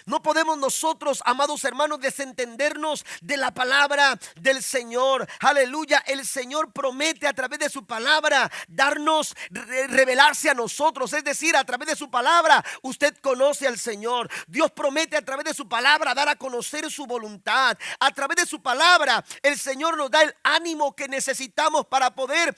No podemos nosotros, amados hermanos, desentendernos de la palabra del Señor. Aleluya. El Señor promete a través de su palabra darnos, revelarse a nosotros. Es decir, a través de su palabra usted conoce al Señor. Dios promete a través de su palabra dar a conocer su voluntad. A través de su palabra el Señor nos da el ánimo que necesitamos para poder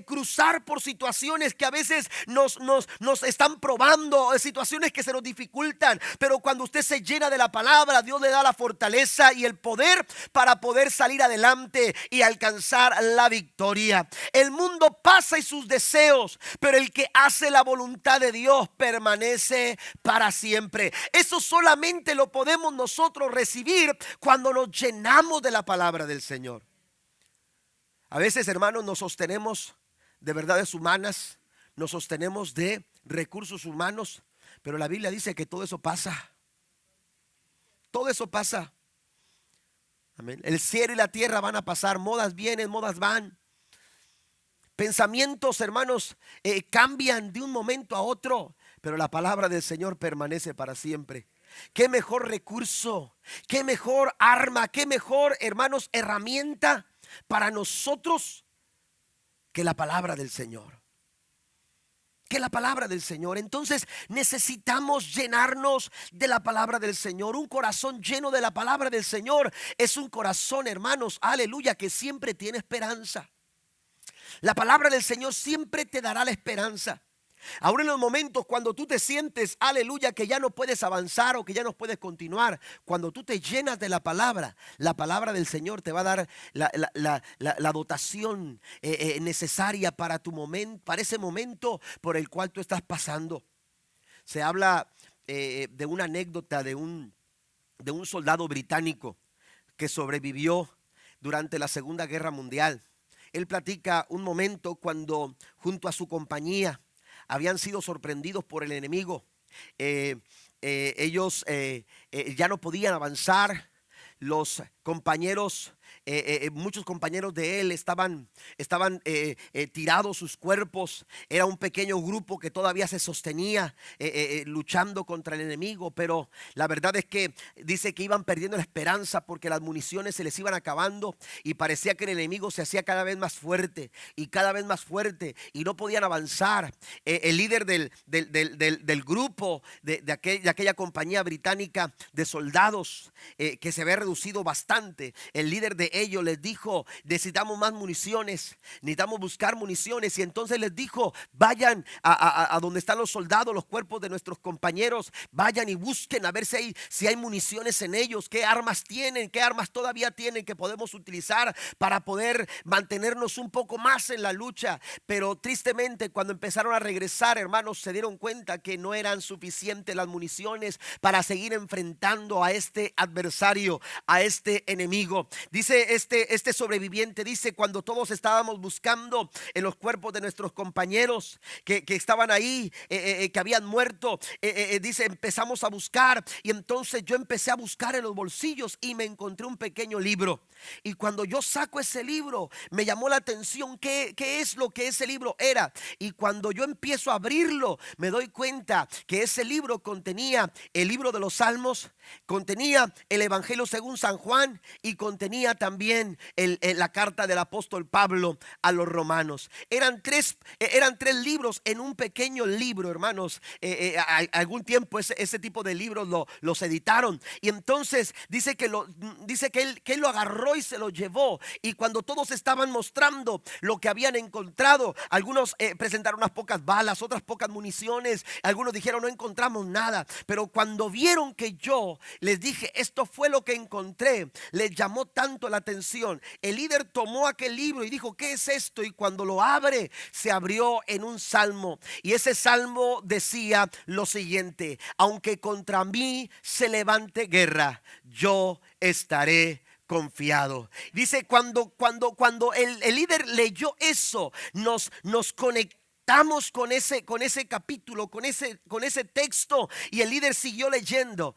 cruzar por situaciones que a veces nos están probando, situaciones que se nos dificultan. Pero cuando usted se llena de la palabra, Dios le da la fortaleza y el poder para poder salir adelante y alcanzar la victoria. El mundo pasa y sus deseos, pero el que hace la voluntad de Dios permanece para siempre. Eso solamente lo podemos nosotros recibir cuando nos llenamos de la palabra del Señor. A veces, hermanos, nos sostenemos de verdades humanas, nos sostenemos de recursos humanos, pero la Biblia dice que todo eso pasa. Todo eso pasa. Amén. El cielo y la tierra van a pasar. Modas vienen, modas van. Pensamientos, hermanos, cambian de un momento a otro, pero la palabra del Señor permanece para siempre. Qué mejor recurso, qué mejor arma, qué mejor, hermanos, herramienta para nosotros que la palabra del Señor. Que la palabra del Señor. Entonces necesitamos llenarnos de la palabra del Señor. Un corazón lleno de la palabra del Señor es un corazón, hermanos, aleluya, que siempre tiene esperanza. La palabra del Señor siempre te dará la esperanza. Ahora, en los momentos cuando tú te sientes, aleluya, que ya no puedes avanzar o que ya no puedes continuar, cuando tú te llenas de la palabra del Señor te va a dar la dotación necesaria para tu momento, para ese momento por el cual tú estás pasando. Se habla de una anécdota de un soldado británico que sobrevivió durante la Segunda Guerra Mundial. Él platica un momento cuando junto a su compañía habían sido sorprendidos por el enemigo. Ellos ya no podían avanzar. Los compañeros muchos compañeros de él estaban tirados sus cuerpos. Era un pequeño grupo que todavía se sostenía luchando contra el enemigo, pero la verdad es que dice que iban perdiendo la esperanza porque las municiones se les iban acabando y parecía que el enemigo se hacía cada vez más fuerte y cada vez más fuerte y no podían avanzar. El líder del grupo de aquella compañía británica de soldados que se había reducido bastante, el líder de ellos les dijo: necesitamos más municiones, necesitamos buscar municiones. Y entonces les dijo: vayan a donde están los soldados, los cuerpos de nuestros compañeros, vayan y busquen a ver si hay municiones en ellos, qué armas tienen, qué armas todavía tienen que podemos utilizar para poder mantenernos un poco más en la lucha. Pero tristemente, cuando empezaron a regresar, hermanos, se dieron cuenta que no eran suficientes las municiones para seguir enfrentando a este adversario, a este enemigo. Dice este sobreviviente, dice: cuando todos estábamos buscando en los cuerpos de nuestros compañeros que estaban ahí, que habían muerto, dice, empezamos a buscar, y entonces yo empecé a buscar en los bolsillos y me encontré un pequeño libro. Y cuando yo saco ese libro, me llamó la atención qué es lo que ese libro era. Y cuando yo empiezo a abrirlo, me doy cuenta que ese libro contenía el libro de los Salmos, contenía el Evangelio según San Juan y contenía también la carta del apóstol Pablo a los romanos. Eran tres libros en un pequeño libro, hermanos. Algún tiempo ese tipo de libros los editaron. Y entonces dice que él lo agarró y se lo llevó. Y cuando todos estaban mostrando lo que habían encontrado, algunos presentaron unas pocas balas, otras pocas municiones, algunos dijeron: no encontramos nada. Pero cuando vieron que yo les dije: esto fue lo que encontré, les llamó tanto la atención. El líder tomó aquel libro y dijo: ¿qué es esto? Y cuando lo abre, se abrió en un salmo, y ese salmo decía lo siguiente: aunque contra mí se levante guerra, yo estaré confiado. Dice, cuando el líder leyó eso, nos conectamos con ese capítulo, con ese texto, y el líder siguió leyendo,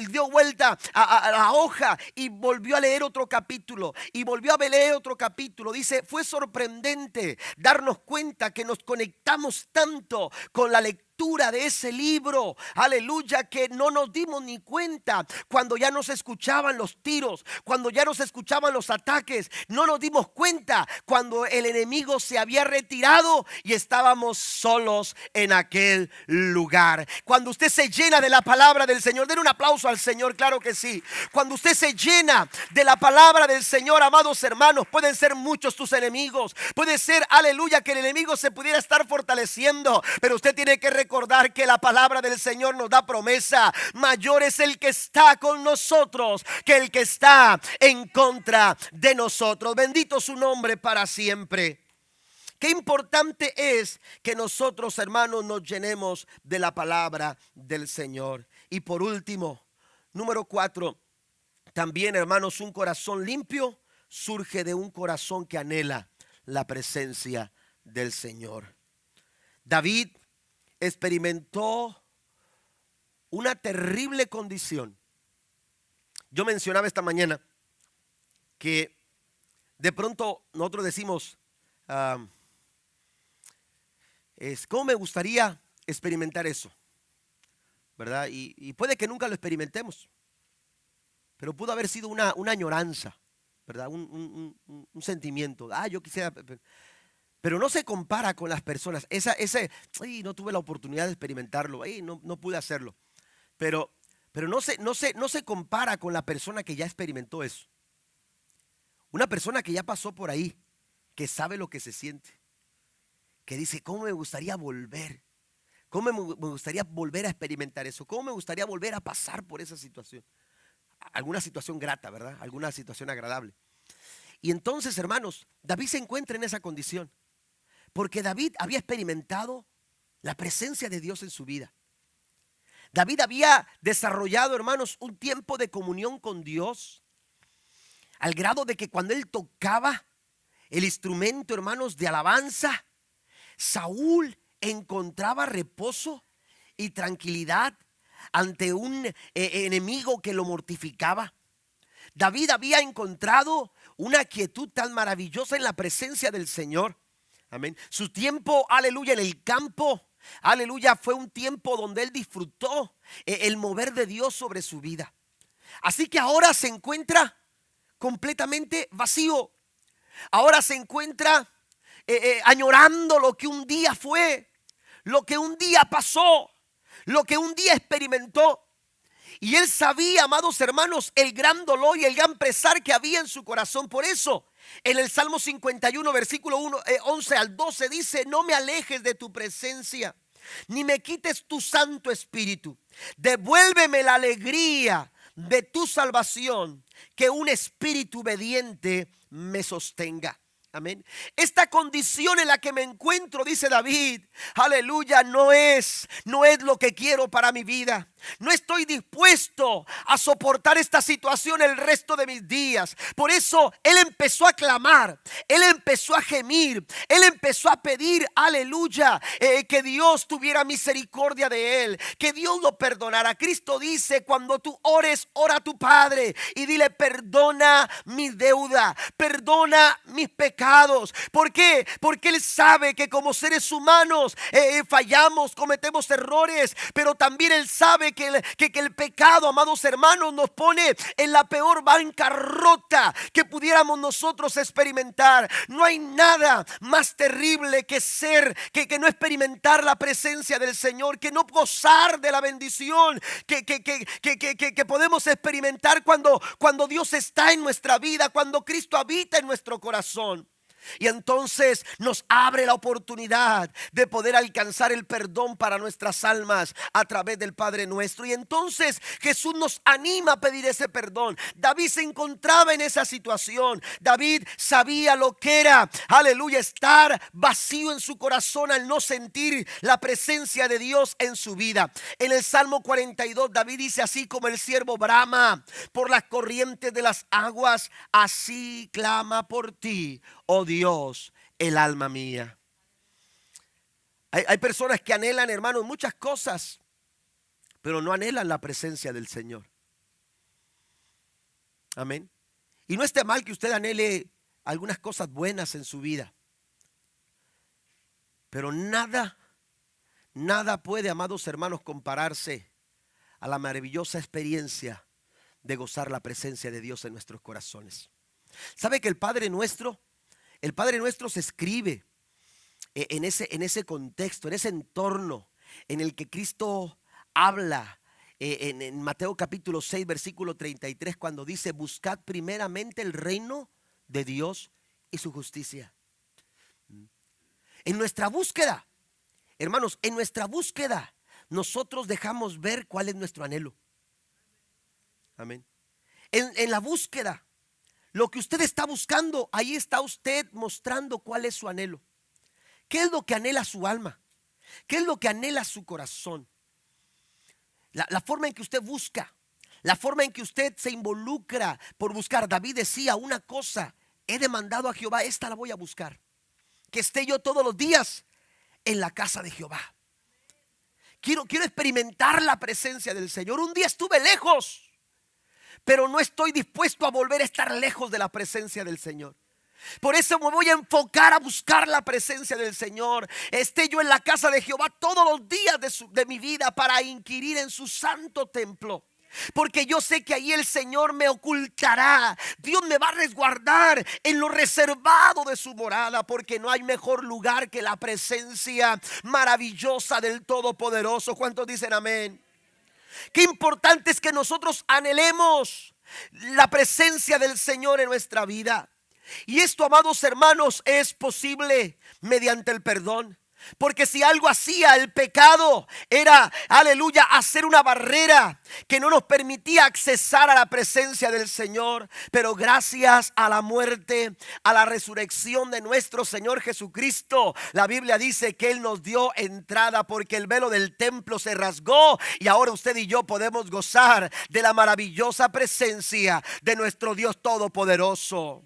dio vuelta a la hoja y volvió a leer otro capítulo y volvió a leer otro capítulo. Dice: fue sorprendente darnos cuenta que nos conectamos tanto con la lectura de ese libro, aleluya, que no nos dimos ni cuenta cuando ya nos escuchaban los tiros, cuando ya nos escuchaban los ataques. No nos dimos cuenta cuando el enemigo se había retirado y estábamos solos en aquel lugar. Cuando usted se llena de la palabra del Señor, den un aplauso al Señor, claro que sí. Cuando usted se llena de la palabra del Señor, amados hermanos, pueden ser muchos tus enemigos, puede ser, aleluya, que el enemigo se pudiera estar fortaleciendo, pero usted tiene que recordar que la palabra del Señor nos da promesa: mayor es el que está con nosotros que el que está en contra de nosotros. Bendito su nombre para siempre. Qué importante es que nosotros, hermanos, nos llenemos de la palabra del Señor. Y por último, número 4, también, hermanos, un corazón limpio surge de un corazón que anhela la presencia del Señor. David experimentó una terrible condición. Yo mencionaba esta mañana que de pronto nosotros decimos: ¿cómo me gustaría experimentar eso? ¿Verdad? Y puede que nunca lo experimentemos, pero pudo haber sido una añoranza, ¿verdad? Un sentimiento. Yo quisiera. Pero no se compara con las personas. No tuve la oportunidad de experimentarlo, no pude hacerlo. Pero no se compara con la persona que ya experimentó eso. Una persona que ya pasó por ahí, que sabe lo que se siente, que dice: ¿cómo me gustaría volver? ¿Cómo me gustaría volver a experimentar eso? ¿Cómo me gustaría volver a pasar por esa situación? Alguna situación grata, ¿verdad? Alguna situación agradable. Y entonces, hermanos, David se encuentra en esa condición, porque David había experimentado la presencia de Dios en su vida. David había desarrollado, hermanos, un tiempo de comunión con Dios, al grado de que cuando él tocaba el instrumento, hermanos, de alabanza, Saúl encontraba reposo y tranquilidad ante un enemigo que lo mortificaba. David había encontrado una quietud tan maravillosa en la presencia del Señor. Amén. Su tiempo, aleluya, en el campo, aleluya, fue un tiempo donde él disfrutó el mover de Dios sobre su vida. Así que ahora se encuentra completamente vacío. Ahora se encuentra añorando lo que un día fue, lo que un día pasó, lo que un día experimentó. Y él sabía, amados hermanos, el gran dolor y el gran pesar que había en su corazón. Por eso, en el Salmo 51, versículo 11 al 12 dice: no me alejes de tu presencia, ni me quites tu Santo Espíritu. Devuélveme la alegría de tu salvación, que un espíritu obediente me sostenga. Amén. Esta condición en la que me encuentro, dice David, aleluya, no es lo que quiero para mi vida. No estoy dispuesto a soportar esta situación el resto de mis días. Por eso él empezó a clamar, él empezó a gemir, él empezó a pedir, aleluya, que Dios tuviera misericordia de él, que Dios lo perdonara. Cristo dice: cuando tú ores, ora a tu Padre y dile: perdona mi deuda, perdona mis pecados. ¿Por qué? Porque él sabe que como seres humanos fallamos, cometemos errores, pero también él sabe que el pecado, amados hermanos, nos pone en la peor bancarrota que pudiéramos nosotros experimentar. No hay nada más terrible que que no experimentar la presencia del Señor, que no gozar de la bendición que podemos experimentar cuando Dios está en nuestra vida, cuando Cristo habita en nuestro corazón. Y entonces nos abre la oportunidad de poder alcanzar el perdón para nuestras almas a través del Padre Nuestro. Y entonces Jesús nos anima a pedir ese perdón. David se encontraba en esa situación. David sabía lo que era, aleluya, estar vacío en su corazón al no sentir la presencia de Dios en su vida. En el Salmo 42 David dice: así como el siervo brama por las corrientes de las aguas, así clama por ti, oh Dios, el alma mía. Hay personas que anhelan, hermanos, muchas cosas, pero no anhelan la presencia del Señor. Amén. Y no esté mal que usted anhele algunas cosas buenas en su vida, pero nada puede, amados hermanos, compararse a la maravillosa experiencia de gozar la presencia de Dios en nuestros corazones. ¿Sabe que el Padre Nuestro se escribe en ese contexto, en ese entorno en el que Cristo habla en Mateo capítulo 6, versículo 33, cuando dice: buscad primeramente el reino de Dios y su justicia? En nuestra búsqueda, hermanos, nosotros dejamos ver cuál es nuestro anhelo. Amén. En la búsqueda, lo que usted está buscando, ahí está usted mostrando cuál es su anhelo. ¿Qué es lo que anhela su alma? ¿Qué es lo que anhela su corazón? La forma en que usted busca, la forma en que usted se involucra por buscar. David decía una cosa: he demandado a Jehová, esta la voy a buscar, que esté yo todos los días en la casa de Jehová. Quiero experimentar la presencia del Señor. Un día estuve lejos, pero no estoy dispuesto a volver a estar lejos de la presencia del Señor. Por eso me voy a enfocar a buscar la presencia del Señor. Esté yo en la casa de Jehová todos los días de mi vida, para inquirir en su santo templo. Porque yo sé que ahí el Señor me ocultará. Dios me va a resguardar en lo reservado de su morada, porque no hay mejor lugar que la presencia maravillosa del Todopoderoso. ¿Cuántos dicen amén? Qué importante es que nosotros anhelemos la presencia del Señor en nuestra vida. Y esto, amados hermanos, es posible mediante el perdón. Porque si algo hacía el pecado, era, aleluya, hacer una barrera que no nos permitía accesar a la presencia del Señor. Pero gracias a la muerte, a la resurrección de nuestro Señor Jesucristo, la Biblia dice que Él nos dio entrada, porque el velo del templo se rasgó y ahora usted y yo podemos gozar de la maravillosa presencia de nuestro Dios Todopoderoso.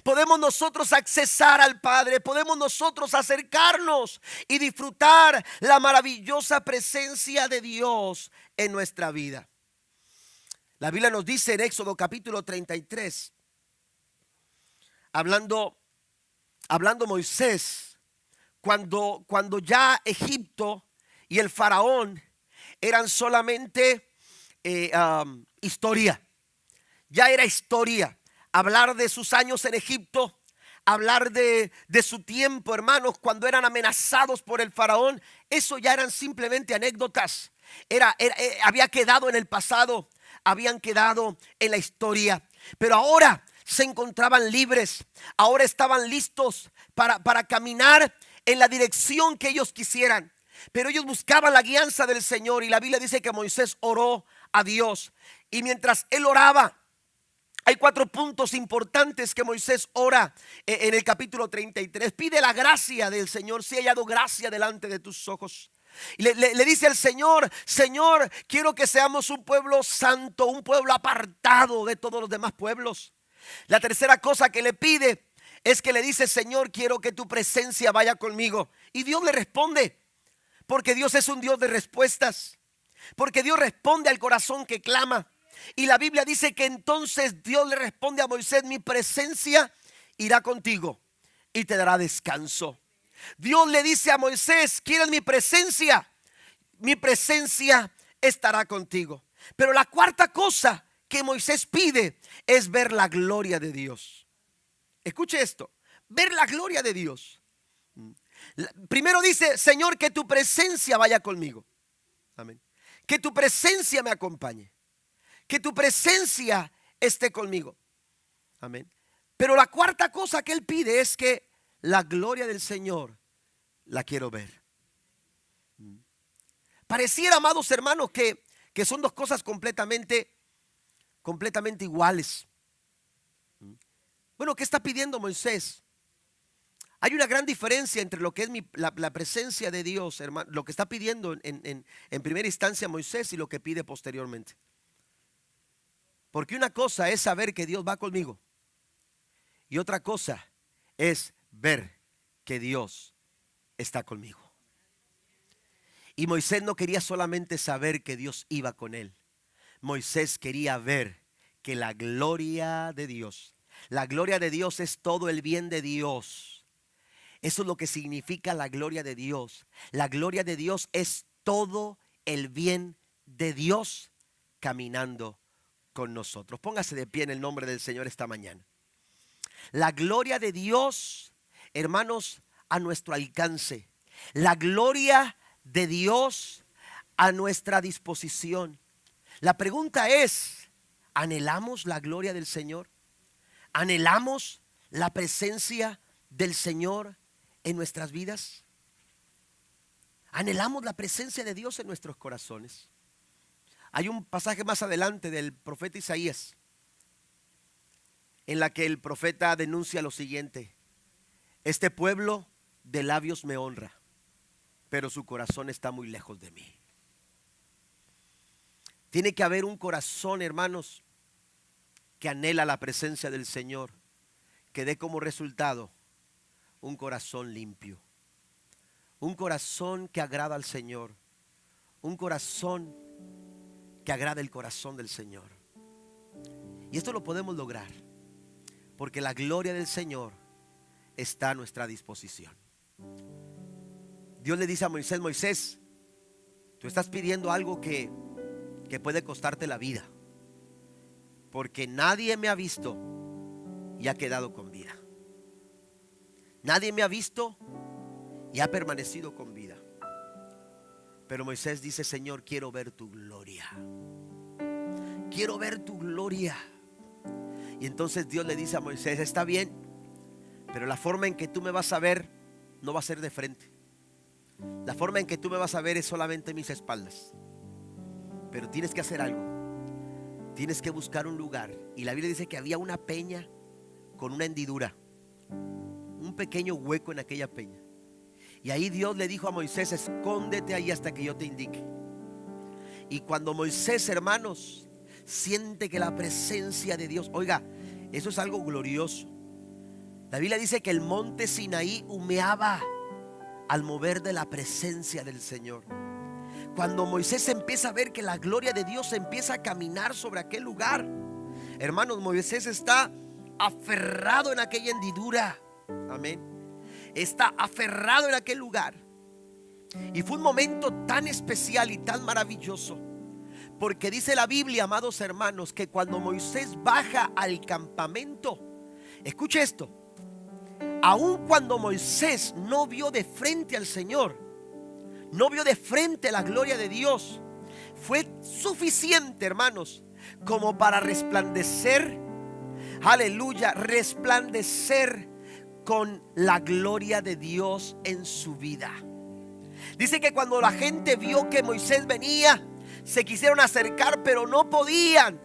Podemos nosotros accesar al Padre, podemos nosotros acercarnos y disfrutar la maravillosa presencia de Dios en nuestra vida. La Biblia nos dice en Éxodo capítulo 33, hablando Moisés, cuando ya Egipto y el faraón eran solamente historia. Ya era historia. Hablar de sus años en Egipto, hablar de su tiempo, hermanos, cuando eran amenazados por el faraón, eso ya eran simplemente anécdotas. Había quedado en el pasado, habían quedado en la historia. Pero ahora se encontraban libres, ahora estaban listos para caminar en la dirección que ellos quisieran. Pero ellos buscaban la guianza del Señor, y la Biblia dice que Moisés oró a Dios. Y mientras él oraba, hay 4 puntos importantes que Moisés ora en el capítulo 33. Pide la gracia del Señor, si he hallado gracia delante de tus ojos. Y le dice al Señor: Señor, quiero que seamos un pueblo santo, un pueblo apartado de todos los demás pueblos. La tercera cosa que le pide es que le dice: Señor, quiero que tu presencia vaya conmigo. Y Dios le responde, porque Dios es un Dios de respuestas, porque Dios responde al corazón que clama. Y la Biblia dice que entonces Dios le responde a Moisés: mi presencia irá contigo y te dará descanso. Dios le dice a Moisés: ¿quieres mi presencia? Mi presencia estará contigo. Pero la cuarta cosa que Moisés pide es ver la gloria de Dios. Escuche esto: ver la gloria de Dios. Primero dice: Señor, que tu presencia vaya conmigo. Amén. Que tu presencia me acompañe, que tu presencia esté conmigo. Amén. Pero la cuarta cosa que él pide es que la gloria del Señor la quiero ver. Pareciera, amados hermanos, que son dos cosas completamente iguales. Bueno, ¿qué está pidiendo Moisés? Hay una gran diferencia entre lo que es la presencia de Dios, hermano, lo que está pidiendo en primera instancia Moisés, y lo que pide posteriormente. Porque una cosa es saber que Dios va conmigo, y otra cosa es ver que Dios está conmigo. Y Moisés no quería solamente saber que Dios iba con él. Moisés quería ver que la gloria de Dios es todo el bien de Dios. Eso es lo que significa la gloria de Dios. La gloria de Dios es todo el bien de Dios caminando con nosotros. Póngase de pie en el nombre del Señor esta mañana. La gloria de Dios, hermanos, a nuestro alcance. La gloria de Dios a nuestra disposición. La pregunta es: ¿anhelamos la gloria del Señor? ¿Anhelamos la presencia del Señor en nuestras vidas? ¿Anhelamos la presencia de Dios en nuestros corazones? Hay un pasaje más adelante del profeta Isaías en la que el profeta denuncia lo siguiente: este pueblo de labios me honra, pero su corazón está muy lejos de mí. Tiene que haber un corazón, hermanos, que anhela la presencia del Señor, que dé como resultado un corazón limpio, un corazón que agrada al Señor, un corazón que agrada el corazón del Señor. Y esto lo podemos lograr porque la gloria del Señor está a nuestra disposición. Dios le dice a Moisés: Moisés, tú estás pidiendo algo que puede costarte la vida, porque nadie me ha visto y ha quedado con vida. Nadie me ha visto y ha permanecido con vida. Pero Moisés dice: Señor, quiero ver tu gloria. Quiero ver tu gloria. Y entonces Dios le dice a Moisés: está bien, pero la forma en que tú me vas a ver no va a ser de frente. La forma en que tú me vas a ver es solamente mis espaldas. Pero tienes que hacer algo. Tienes que buscar un lugar. Y la Biblia dice que había una peña con una hendidura, un pequeño hueco en aquella peña. Y ahí Dios le dijo a Moisés: escóndete ahí hasta que yo te indique. Y cuando Moisés, hermanos, siente que la presencia de Dios, oiga, eso es algo glorioso. La Biblia dice que el monte Sinaí humeaba al mover de la presencia del Señor. cuando Moisés empieza a ver que la gloria de Dios empieza a caminar sobre aquel lugar, hermanos, Moisés está aferrado en aquella hendidura. Amén. Está aferrado en aquel lugar. Y fue un momento tan especial y tan maravilloso, porque dice la Biblia, amados hermanos, que cuando Moisés baja al campamento, escuche esto, aun cuando Moisés no vio de frente al Señor, no vio de frente la gloria de Dios, fue suficiente, hermanos, como para resplandecer, aleluya, resplandecer con la gloria de Dios en su vida. Dice que cuando la gente vio que Moisés venía, se quisieron acercar, pero no podían.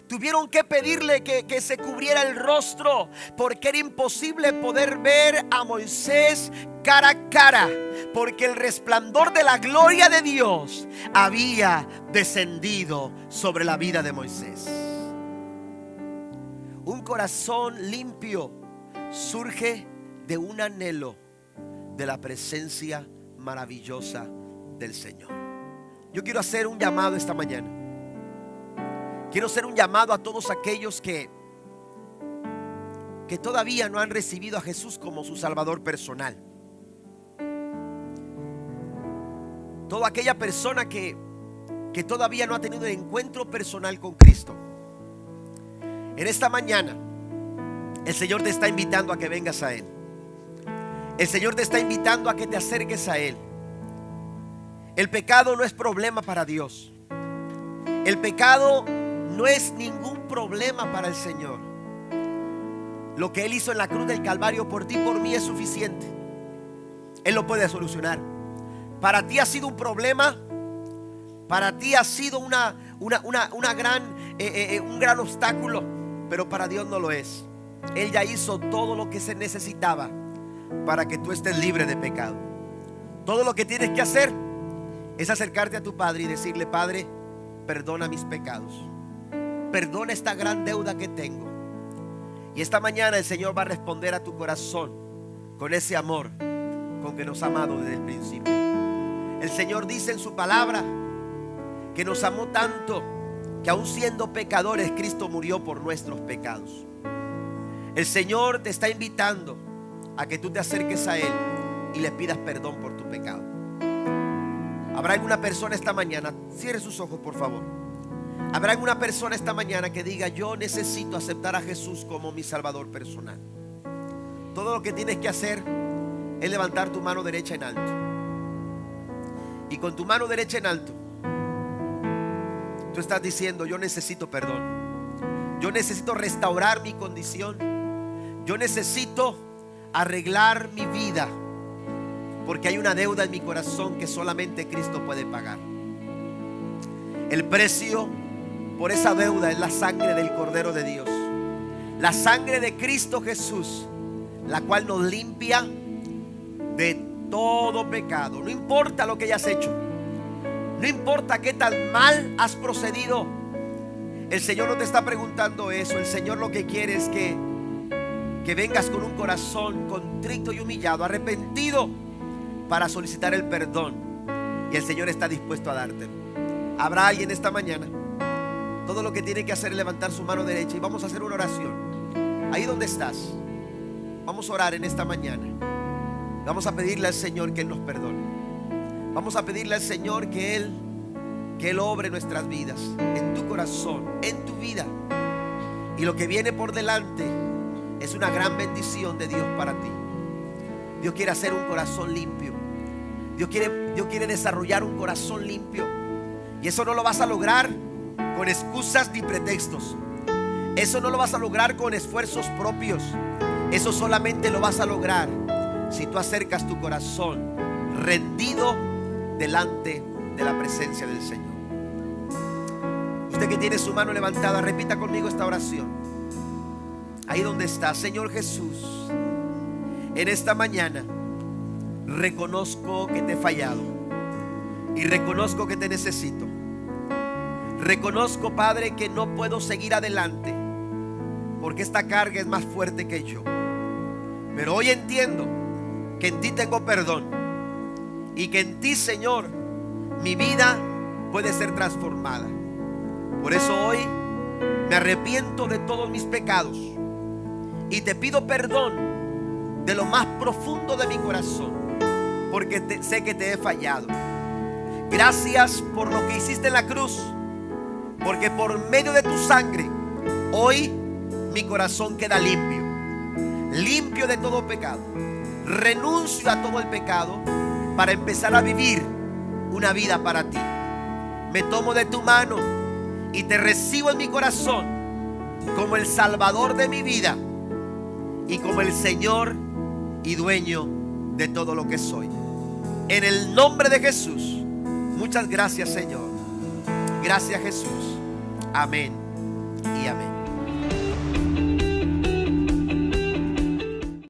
Tuvieron que pedirle que se cubriera el rostro, porque era imposible poder ver a Moisés cara a cara, porque el resplandor de la gloria de Dios había descendido sobre la vida de Moisés. Un corazón limpio surge de un anhelo de la presencia maravillosa del Señor. Yo quiero hacer un llamado esta mañana. Quiero hacer un llamado a todos aquellos que todavía no han recibido a Jesús como su Salvador personal. Toda aquella persona que todavía no ha tenido el encuentro personal con Cristo. En esta mañana el Señor te está invitando a que vengas a Él. El Señor te está invitando a que te acerques a Él. El pecado no es problema para Dios. El pecado no es ningún problema para el Señor. Lo que Él hizo en la cruz del Calvario por ti y por mí es suficiente. Él lo puede solucionar. Para ti ha sido un problema. Para ti ha sido un gran obstáculo. Pero para Dios no lo es. Él ya hizo todo lo que se necesitaba para que tú estés libre de pecado. Todo lo que tienes que hacer es acercarte a tu Padre y decirle: Padre, perdona mis pecados, perdona esta gran deuda que tengo. Y esta mañana el Señor va a responder a tu corazón con ese amor con que nos ha amado desde el principio. El Señor dice en su palabra que nos amó tanto que aun siendo pecadores, Cristo murió por nuestros pecados. El Señor te está invitando a que tú te acerques a Él y le pidas perdón por tu pecado. Habrá alguna persona esta mañana, cierre sus ojos por favor. Habrá alguna persona esta mañana que diga: yo necesito aceptar a Jesús como mi Salvador personal. Todo lo que tienes que hacer es levantar tu mano derecha en alto. Y con tu mano derecha en alto, tú estás diciendo: yo necesito perdón. Yo necesito restaurar mi condición. Yo necesito arreglar mi vida, porque hay una deuda en mi corazón que solamente Cristo puede pagar. El precio por esa deuda es la sangre del Cordero de Dios, la sangre de Cristo Jesús, la cual nos limpia de todo pecado. No importa lo que hayas hecho, no importa qué tan mal has procedido, el Señor no te está preguntando eso. El Señor lo que quiere es que vengas con un corazón contrito y humillado, arrepentido, para solicitar el perdón. Y el Señor está dispuesto a dártelo. Habrá alguien esta mañana. Todo lo que tiene que hacer es levantar su mano derecha y vamos a hacer una oración. Ahí donde estás, vamos a orar en esta mañana. Vamos a pedirle al Señor que Él nos perdone. Vamos a pedirle al Señor que Él obre nuestras vidas, en tu corazón, en tu vida. Y lo que viene por delante es una gran bendición de Dios para ti. Dios quiere hacer un corazón limpio. Dios quiere desarrollar un corazón limpio. Y eso no lo vas a lograr con excusas ni pretextos. Eso no lo vas a lograr con esfuerzos propios. Eso solamente lo vas a lograr si tú acercas tu corazón rendido delante de la presencia del Señor. Usted que tiene su mano levantada, repita conmigo esta oración. Ahí donde está: Señor Jesús, en esta mañana reconozco que te he fallado y reconozco que te necesito. Reconozco, Padre, que no puedo seguir adelante porque esta carga es más fuerte que yo. Pero hoy entiendo que en ti tengo perdón y que en ti, Señor, mi vida puede ser transformada. Por eso hoy me arrepiento de todos mis pecados y te pido perdón de lo más profundo de mi corazón, porque sé que te he fallado. Gracias por lo que hiciste en la cruz, porque por medio de tu sangre hoy mi corazón queda limpio, limpio de todo pecado. Renuncio a todo el pecado para empezar a vivir una vida para ti. Me tomo de tu mano y te recibo en mi corazón como el Salvador de mi vida y como el Señor y dueño de todo lo que soy. En el nombre de Jesús, muchas gracias, Señor. Gracias, Jesús. Amén y amén.